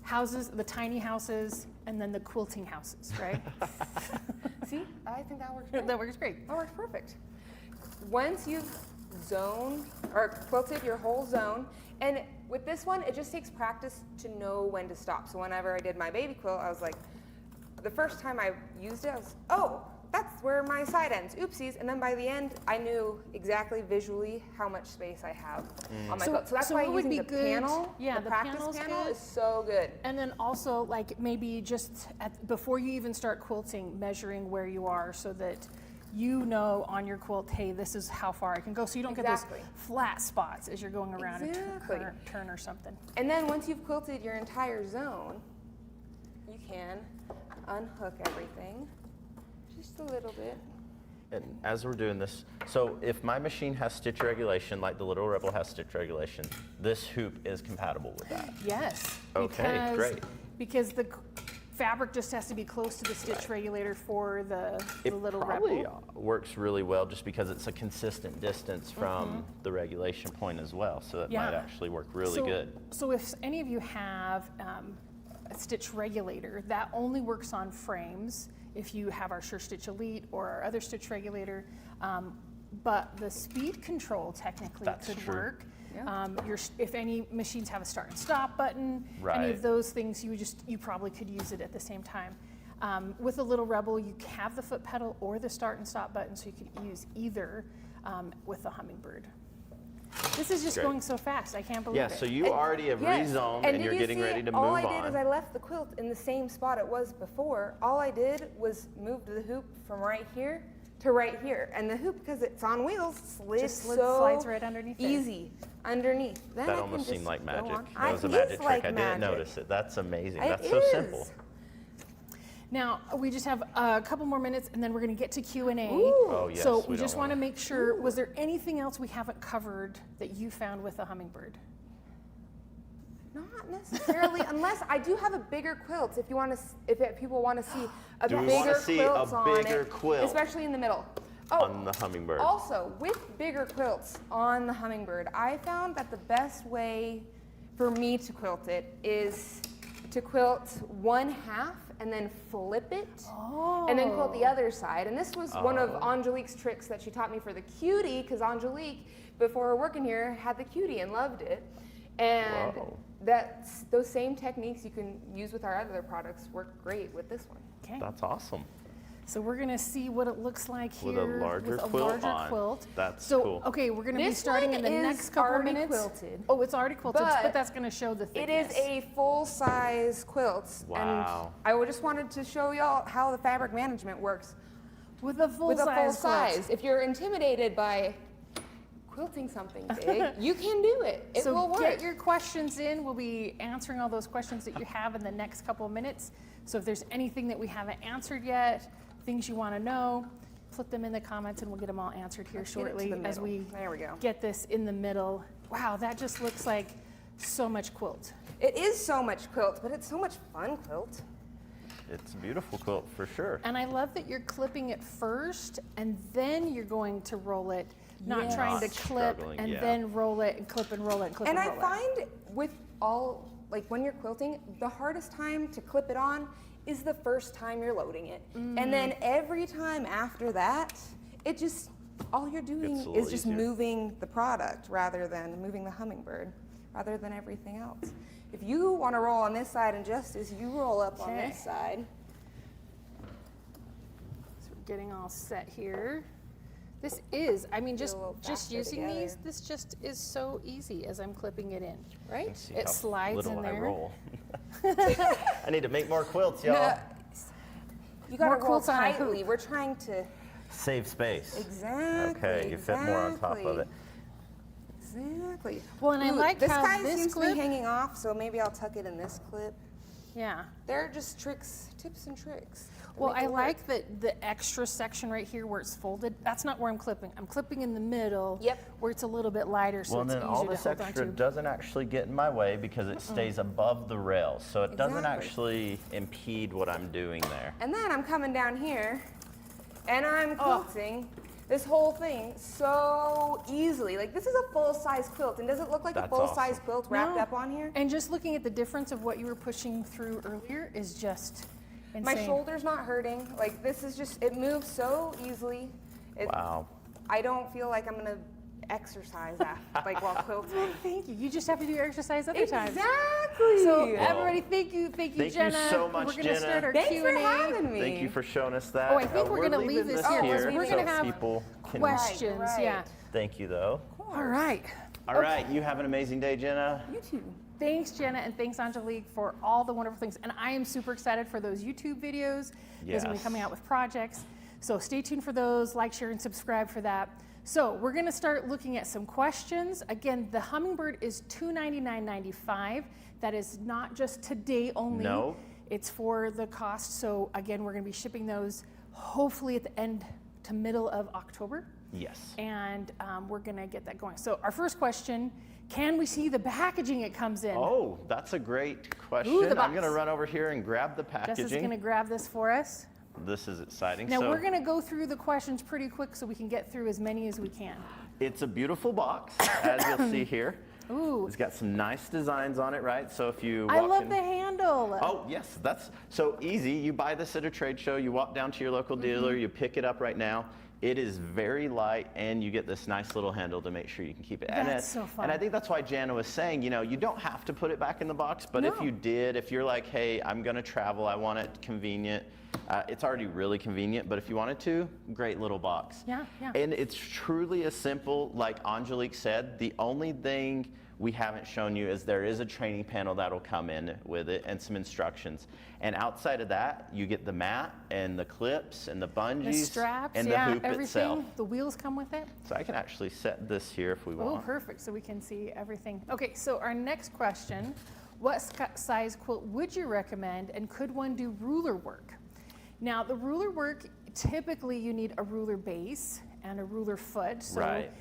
Houses, the tiny houses, and then the quilting houses, right? See, I think that works great. That works great. That works perfect. Once you've zoned or quilted your whole zone, and with this one, it just takes practice to know when to stop. So whenever I did my baby quilt, I was like, the first time I used it, I was, oh, that's where my side ends. Oopsies. And then by the end, I knew exactly visually how much space I have on my quilt. So that's why what would using be the good? panel, Yeah, the the practice panel's panel good. is so good. And then also, like, maybe just before you even start quilting, measuring where you are so that you know on your quilt, hey, this is how far I can go. So you don't Exactly. get those flat spots as you're going around Exactly. a turn or something. And then once you've quilted your entire zone, you can unhook everything just a little bit. And as we're doing this, so if my machine has stitch regulation, like the Little Rebel has stitch regulation, this hoop is compatible with that. Yes. Okay, great. Because the fabric just has to be close to the stitch regulator for the Little probably Rebel. works really well just because it's a consistent distance from the regulation point as well. So that might Yeah. actually work really So- good. So if any of you have a stitch regulator, that only works on frames. If you have our Sure Stitch Elite or our other stitch regulator, but the speed control technically That's could true. work. If any machines have a start and stop button, any Right. of those things, you probably could use it at the same time. With the Little Rebel, you have the foot pedal or the start and stop button, so you could use either with the Hummingbird. This is just Great. going so fast. I can't believe Yeah, it. so you already have Yes, rezoned and did you're you getting see ready to move all on. I did is I left the quilt in the same spot it was before. All I did was move the hoop from right here to right here. And the hoop, because it's on wheels, Just so slides right underneath there. easy underneath. Then That I almost can seemed just like go magic. on. That was a It magic is trick. like I didn't magic. notice it. That's amazing. It That's so simple. is. Now, we just have a couple more minutes and then we're going to get to Q&A. Oh, yes, So we we don't just want to wanna- make sure, was there anything else we haven't covered that you found with the Hummingbird? Not necessarily, unless I do have a bigger quilt. If you want to, if people want to see a Do we bigger wanna see a quilt on bigger it, quilt especially in the middle. Oh, on the Hummingbird. Also, with bigger quilts on the Hummingbird, I found that the best way for me to quilt it is to quilt one half and then flip it, and then quilt the other side. And this was one of Angelique's tricks that she taught me for the cutie, because Angelique, before working here, had the cutie and loved it. And Whoa. those same techniques you can use with our other products work great with this one. Okay. That's awesome. So we're going to see what it looks like With here a larger with a quilt larger on. quilt. That's so, cool. okay, we're going to be This starting one in the is next couple already minutes. quilted. Oh, it's already quilted, But but that's going to show the It thickness. is a full-size quilt, Wow. and I just wanted to show y'all how the fabric management works with a full with a full size. size. If you're intimidated by quilting something big, you can do it. It So will work. get your questions in. We'll be answering all those questions that you have in the next couple of minutes. So if there's anything that we haven't answered yet, things you want to know, put them in the comments and we'll get them all answered here Let's get it to shortly the as middle. we There we go. get this in the middle. Wow, that just looks like so much quilt. It is so much quilt, but it's so much fun quilt. It's a beautiful quilt for sure. And I love that you're clipping it first and then you're going to roll it, not Yes. trying to Not clip struggling, and yeah. then roll it and clip and roll it and clip And and I roll it. find with all, like when you're quilting, the hardest time to clip it on is the first time you're loading it. And then every time after that, it just, all you're doing Gets a is little just easier. moving the product rather than moving the Hummingbird, rather than everything else. If you want to roll on this side and just as you roll up on Okay. this side, So we're getting all set here. This is, I mean, a just little faster using these, together. this just is so easy as I'm clipping it in, right? Let's see It how slides little in I there. roll. I need to make more quilts, y'all. You got More to roll quilts on a tightly. hoop. We're trying to Save space. exactly. Okay, you fit more on top of it. Exactly. Well, and I like this how guy this seems clip- to be hanging off, so maybe I'll tuck it in this clip. Yeah. They're just tricks, tips and tricks. that Well, make I it work. like that the extra section right here where it's folded, that's not where I'm clipping. I'm clipping in the middle. Yep. Where it's a little bit lighter, so Well, it's then easier all to this hold extra onto. doesn't actually get in my way because it stays above the rail, so it doesn't Exactly. actually impede what I'm doing there. And then I'm coming down here, and I'm quilting this whole thing so easily. Like, this is a full-size quilt, and does it look like a That's full-size awesome. quilt wrapped No. up on here? And just looking at the difference of what you were pushing through earlier is just insane. My shoulder's not hurting. Like, this is just, it moves so easily. Wow. I don't feel like I'm gonna exercise like while quilting. Thank you. You just have to do your exercise other times. Exactly. So Well, everybody, thank you, thank you Jenna. so much, We're gonna Jenna. start our Thanks Q&A. for having me. Thank you for showing us that. Oh, I think we're gonna leaving leave this here because we're so gonna have people can. questions. Right. Yeah. Thank you, though. All right. All right, you have an amazing day, Jenna. You too. Thanks, Jenna, and thanks, Angelique, for all the wonderful things. And I am super excited for those YouTube videos. Because we'll be Yes. coming out with projects. So stay tuned for those. Like, share, and subscribe for that. So we're going to start looking at some questions. Again, the Hummingbird is $299.95. That is not just today only. No. It's for the cost. So again, we're going to be shipping those hopefully at the end to middle of October. Yes. And we're going to get that going. So our first question, can we see the packaging it comes in? Oh, that's a great question. Ooh, the I'm box. going to run over here and grab the Jess is going packaging. to grab this for us. This is exciting. Now so we're going to go through the questions pretty quick so we can get through as many as we can. it's a beautiful box, as you'll see here. Ooh, It's got some nice designs on it, right? So if you I walk love in, the handle. Oh, yes, that's so easy. You buy this at a trade show, you walk down to your local dealer, you pick it up right now. It is very light, and you get this nice little handle to make sure you can keep it. That's so fun. And I think that's why Jana was saying, you know, you don't have to put it back in the box, but if No. you did, if you're like, hey, I'm going to travel, I want it convenient, it's already really convenient, but if you wanted to, great little box. Yeah, yeah. And it's truly as simple, like Angelique said, the only thing we haven't shown you is there is a training panel that'll come in with it and some instructions. And outside of that, you get the mat and the clips and the bungees The straps, and the yeah, hoop everything. itself. The wheels come with it. So I can actually set this here if we Oh, want. perfect. So we can see everything. Okay, so our next question, what size quilt would you recommend, and could one do ruler work? Now, the ruler work, typically you need a ruler base and a ruler foot. So Right.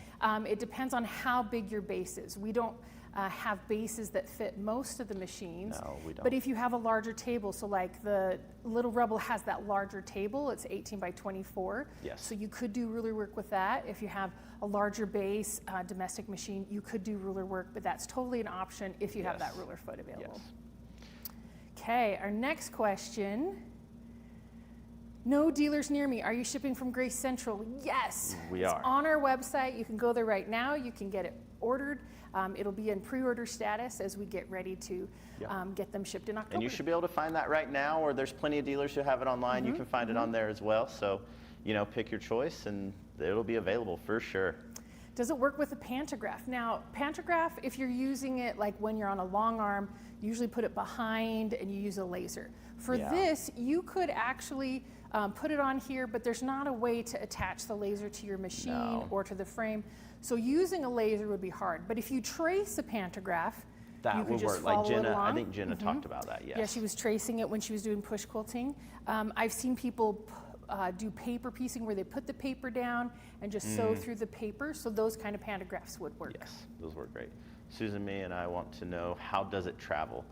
it depends on how big your base is. We don't have bases that fit most of the machines. No, we don't. But if you have a larger table, so like the Little Rebel has that larger table, it's 18 by 24. Yes. So you could do ruler work with that. If you have a larger base domestic machine, you could do ruler work, but that's totally an option if you have that Yes. ruler foot available. Yes. Okay, our next question. No dealers near me. Are you shipping from Grace Central? Yes. We It's are. on our website. You can go there right now. You can get it ordered. It'll be in pre-order status as we get ready to Yep. get them shipped in October. And you should be able to find that right now, or there's plenty of dealers who have it online. You can find it on there as well. So, you know, pick your choice and it'll be available for sure. Does it work with a pantograph? Now, pantograph, if you're using it like when you're on a long arm, you usually put it behind and you use a laser. For Yeah. this, you could actually put it on here, but there's not a way to attach the laser to your machine No. or to the frame. So using a laser would be hard. But if you trace a pantograph, you That could would just work. Like follow it Jenna, I along. think Jenna talked about that, yes. Yeah, she was tracing it when she was doing push quilting. I've seen people do paper piecing where they put the paper down and just sew through the paper. So those kind of pantographs would work. Yes, those work great. Susan, me, and I want to know, how does it travel?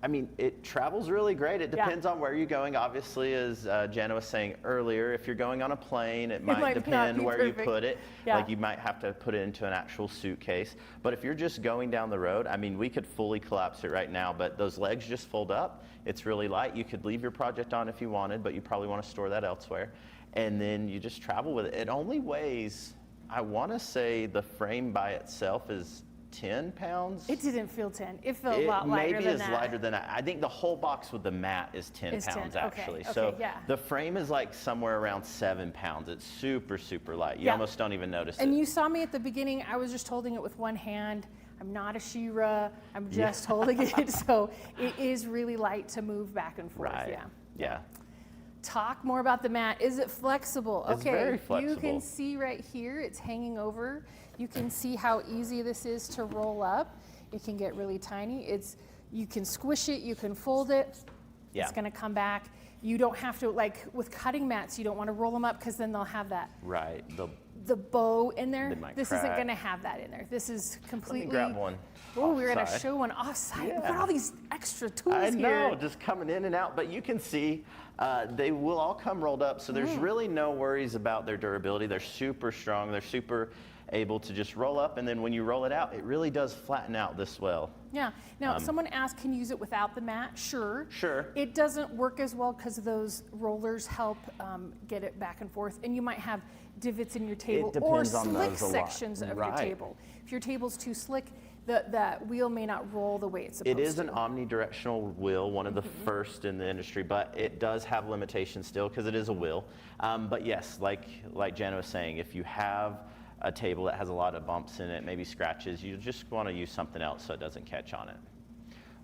I mean, it travels really great. It Yeah. depends on where you're going. Obviously, as Jenna was saying earlier, if you're going on a plane, it might might not depend be where perfect. you put it. Yeah. Like you might have to put it into an actual suitcase. But if you're just going down the road, I mean, we could fully collapse it right now, but those legs just fold up. It's really light. You could leave your project on if you wanted, but you probably want to store that elsewhere. And then you just travel with it. It only weighs, I want to say the frame by itself is 10 pounds. It didn't feel 10. It felt a lot lighter than that. Maybe it's lighter than that. I think the whole box with the mat is 10 pounds actually. So the frame is like somewhere around 7 pounds. It's super, super light. You almost don't even notice it. And you saw me at the beginning, I was just holding it with one hand. I'm not a She-Ra, I'm just holding it. So it is really light to move back and forth. Right. Yeah. Talk more about the mat. Is it flexible? It's very flexible. You can see right here, it's hanging over. You can see how easy this is to roll up. It can get really tiny. You can squish it, you can fold it. Yeah. It's gonna come back. You don't have to, like with cutting mats, you don't wanna roll them up because then they'll have that. Right. The bow in there. This crack. isn't gonna have that in there. This is completely. Let me grab one. Oh, we're gonna show one offside. Look at all these extra tools here. I know, just coming in and out. But you can see they will all come rolled up. So there's really no worries about their durability. They're super strong. They're super able to just roll up. And then when you roll it out, it really does flatten out this well. Yeah. Now, someone asked, can you use it without the mat? Sure. Sure. It doesn't work as well because those rollers help get it back and forth. And you might have divots in your table or slick sections of your table. If your table's too slick, the wheel may not roll the way it's supposed to. It is an omnidirectional wheel, one of the first in the industry, but it does have limitations still because it is a wheel. But yes, like Jenna was saying, if you have a table that has a lot of bumps in it, maybe scratches, you just want to use something else so it doesn't catch on it.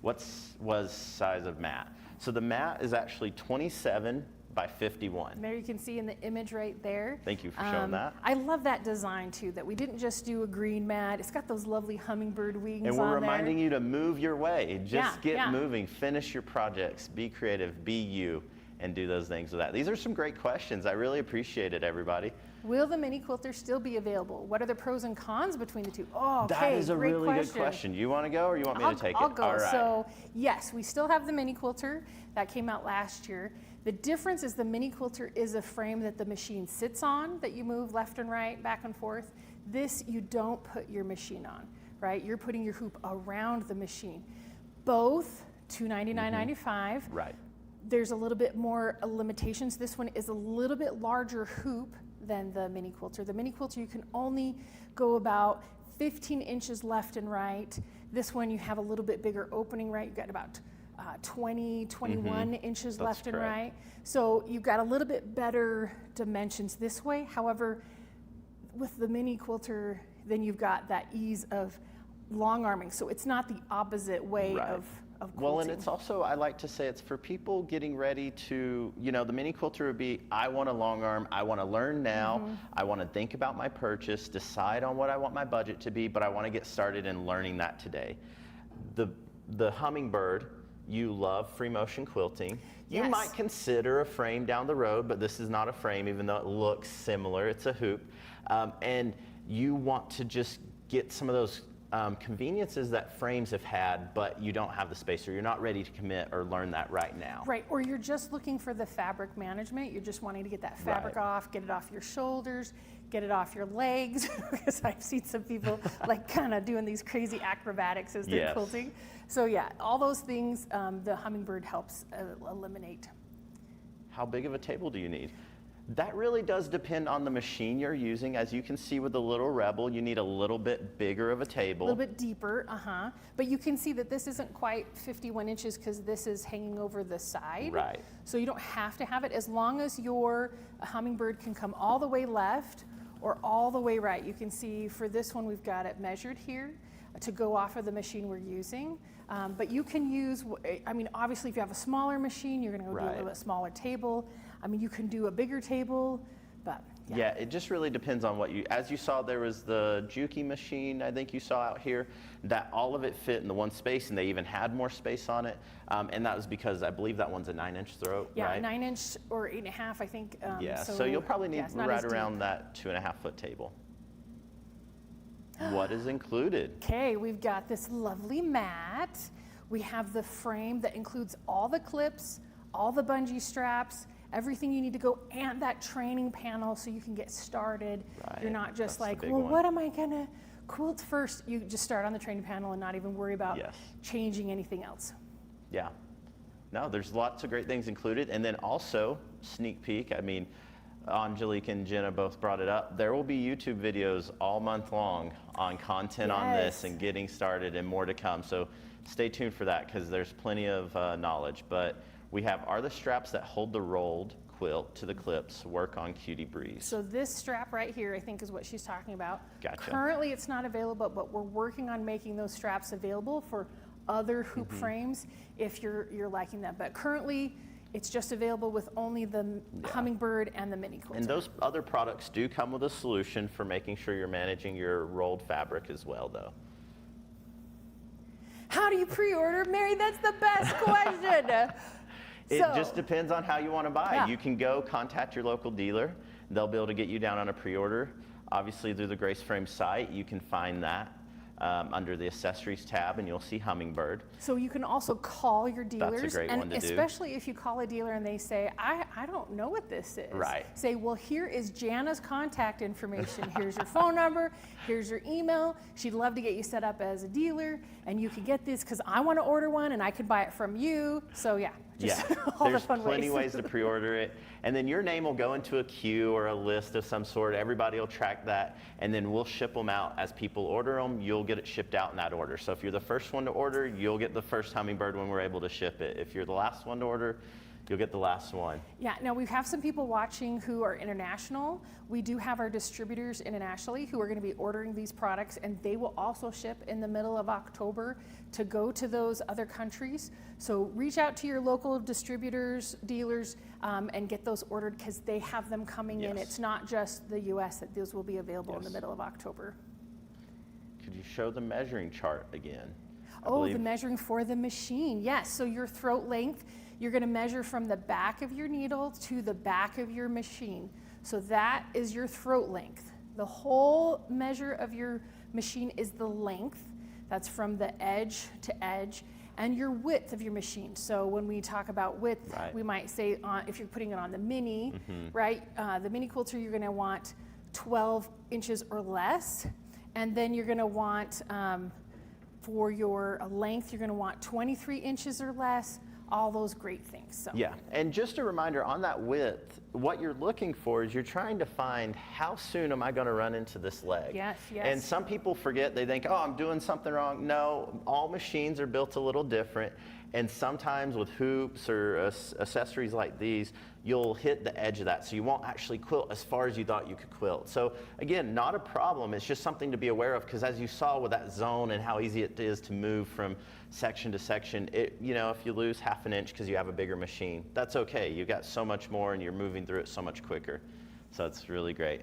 Was size of mat? So the mat is actually 27 by 51. There you can see in the image right there. Thank you for showing that. I love that design too, that we didn't just do a green mat. It's got those lovely hummingbird wings on there. And we're reminding you to move your way. Just get moving, finish your projects, be creative, be you, and do those things with that. These are some great questions. I really appreciate it, everybody. Will the mini quilter still be available? What are the pros and cons between the two? Oh, okay, that is a really question. Good question. You want to go or you want me to take it? I'll go. All right. So yes, we still have the mini quilter that came out last year. The difference is the mini quilter is a frame that the machine sits on that you move left and right, back and forth. This you don't put your machine on, right? You're putting your hoop around the machine. Both $299.95. Right. There's a little bit more limitations. This one is a little bit larger hoop than the mini quilter. The mini quilter, you can only go about 15 inches left and right. This one, you have a little bit bigger opening, right? You've got about 21 inches left and right. So you've got a little bit better dimensions this way. However, with the mini quilter, then you've got that ease of long arming. So it's not the opposite way of quilting. Well, and it's also, I like to say, it's for people getting ready to, the mini quilter would be, I want a long arm, I want to learn now, I want to think about my purchase, decide on what I want my budget to be, but I want to get started in learning that today. The hummingbird, you love free motion quilting. You might consider a frame down the road, but this is not a frame, even though it looks similar, it's a hoop. And you want to just get some of those conveniences that frames have had, but you don't have the space, or you're not ready to commit or learn that right now. Right, or you're just looking for the fabric management. You're just wanting to get that fabric off, get it off your shoulders, get it off your legs, because I've seen some people like kind of doing these crazy acrobatics as they're quilting. So yeah, all those things the hummingbird helps eliminate. How big of a table do you need? That really does depend on the machine you're using. As you can see with the Little Rebel, you need a little bit bigger of a table. A little bit deeper, But you can see that this isn't quite 51 inches because this is hanging over the side. Right. So you don't have to have it. As long as your hummingbird can come all the way left or all the way right. You can see for this one, we've got it measured here to go off of the machine we're using. But you can use, obviously if you have a smaller machine, you're gonna go do a little bit smaller table. You can do a bigger table, but yeah, it just really depends on what as you saw, there was the Juki machine, I think you saw out here, that all of it fit in the one space, and they even had more space on it. And that was because I believe that one's a 9-inch throat, right? 9-inch or 8.5, I think. So you'll probably need right around that 2.5-foot table. What is included? Okay, we've got this lovely mat. We have the frame that includes all the clips, all the bungee straps, everything you need to go, and that training panel so you can get started. Right. You're not just like, well, what am I gonna quilt first? You just start on the training panel and not even worry about changing anything else. Yeah. No, there's lots of great things included. And then also, sneak peek, Angelique and Jenna both brought it up. There will be YouTube videos all month long on content on this and getting started and more to come. So stay tuned for that because there's plenty of knowledge. But we have, are the straps that hold the rolled quilt to the clips work on Cutie Breeze. So this strap right here, I think, is what she's talking about. Gotcha. Currently, it's not available, but we're working on making those straps available for other hoop frames if you're liking that. But currently, it's just available with only the Hummingbird and the mini quilter. And those other products do come with a solution for making sure you're managing your rolled fabric as well, though. How do you pre-order? Mary, that's the best question. It just depends on how you want to buy. Yeah. You can go contact your local dealer. They'll be able to get you down on a pre-order. Obviously, through the Grace Frame site, you can find that under the accessories tab, and you'll see Hummingbird. So you can also call your dealers. That's a great one to do. Especially if you call a dealer and they say, I don't know what this is. Right. Say, well, here is Jana's contact information. Here's your phone number. Here's your email. She'd love to get you set up as a dealer, and you can get this because I want to order one, and I could buy it from you. So yeah. All There's the fun plenty ways to pre-order it. And then your name will go into a queue or a list of some sort. Everybody will track that, and then we'll ship them out. As people order them, you'll get it shipped out in that order. So if you're the first one to order, you'll get the first Hummingbird when we're able to ship it. If you're the last one to order, you'll get the last one. Yeah, now we have some people watching who are international. We do have our distributors internationally who are going to be ordering these products, and they will also ship in the middle of October to go to those other countries. So reach out to your local distributors, dealers, and get those ordered because they have them coming in. It's not just the US that those will be available in the middle of October. Could you show the measuring chart again? The measuring for the machine. Yes, so your throat length, you're going to measure from the back of your needle to the back of your machine. So that is your throat length. The whole measure of your machine is the length. That's from the edge to edge. And your width of your machine. So when we talk about width, we might say if you're putting it on the mini, right? The mini quilter, you're going to want 12 inches or less. And then you're going to want, for your length, you're going to want 23 inches or less. All those great things. So. Yeah, and just a reminder on that width, what you're looking for is you're trying to find how soon am I going to run into this leg. Yes. And some people forget, they think, oh, I'm doing something wrong. No, all machines are built a little different. And sometimes with hoops or accessories like these, you'll hit the edge of that. So you won't actually quilt as far as you thought you could quilt. So again, not a problem. It's just something to be aware of because as you saw with that zone and how easy it is to move from section to section, if you lose half an inch because you have a bigger machine, that's okay. You've got so much more and you're moving through it so much quicker. So it's really great.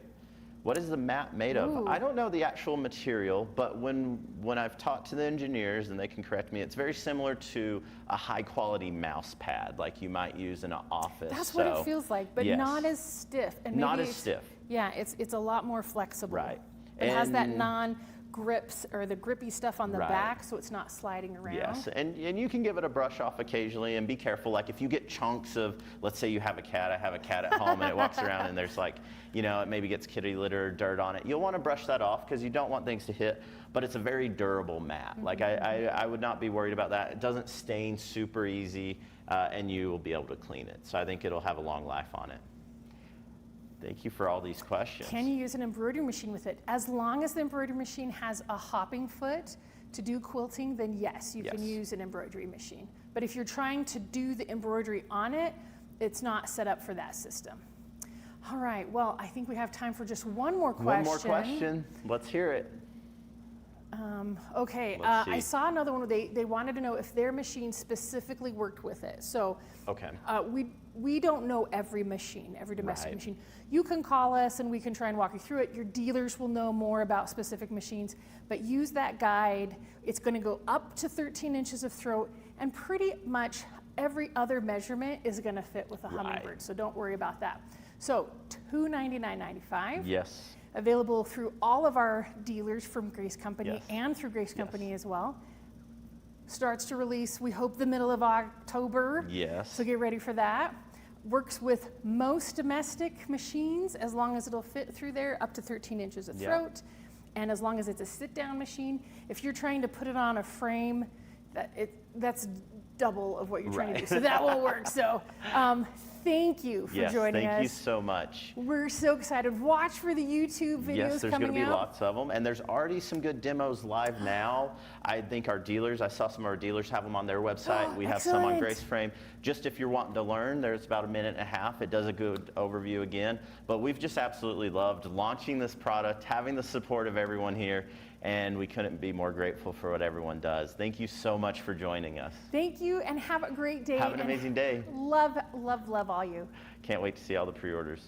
What is the mat made of? I don't know the actual material, but when I've talked to the engineers, and they can correct me, it's very similar to a high quality mouse pad like you might use in an office. That's what it feels like, but not as stiff. And not as stiff. Yeah, it's a lot more flexible. Right. It has that non-grips or the grippy stuff on the back, so it's not sliding around. Yes, and you can give it a brush off occasionally and be careful. Like if you get chunks of, let's say you have a cat, I have a cat at home and it walks around and there's like, it maybe gets kitty litter or dirt on it. You'll want to brush that off because you don't want things to hit, but it's a very durable mat. Like I would not be worried about that. It doesn't stain super easy and you will be able to clean it. So I think it'll have a long life on it. Thank you for all these questions. Can you use an embroidery machine with it? As long as the embroidery machine has a hopping foot to do quilting, then yes, you can use an embroidery machine. But if you're trying to do the embroidery on it, it's not set up for that system. All right, well, I think we have time for just one more question. One more question. Let's hear it. Okay, I saw another one. They wanted to know if their machine specifically worked with it. So we don't know every machine, every domestic machine. You can call us and we can try and walk you through it. Your dealers will know more about specific machines, but use that guide. It's going to go up to 13 inches of throat, and pretty much every other measurement is going to fit with a Hummingbird. So don't worry about that. So $299.95. Yes. Available through all of our dealers from Grace Company and through Grace Company as well. Starts to release, we hope, the middle of October. Yes. So get ready for that. Works with most domestic machines as long as it'll fit through there, up to 13 inches of throat. And as long as it's a sit-down machine. If you're trying to put it on a frame, that's double of what you're trying to do. So that won't work. So thank you for joining us. Thank you so much. We're so excited. Watch for the YouTube videos coming out. Yes, there's going to be lots of them. And there's already some good demos live now. I think our dealers, I saw some of our dealers have them on their website. We have some on Grace Frame. Just if you're wanting to learn, there's about 1.5 minutes. It does a good overview again. But we've just absolutely loved launching this product, having the support of everyone here, and we couldn't be more grateful for what everyone does. Thank you so much for joining us. Thank you, and have a great day. Have an amazing day. Love, love, love all you. Can't wait to see all the pre-orders.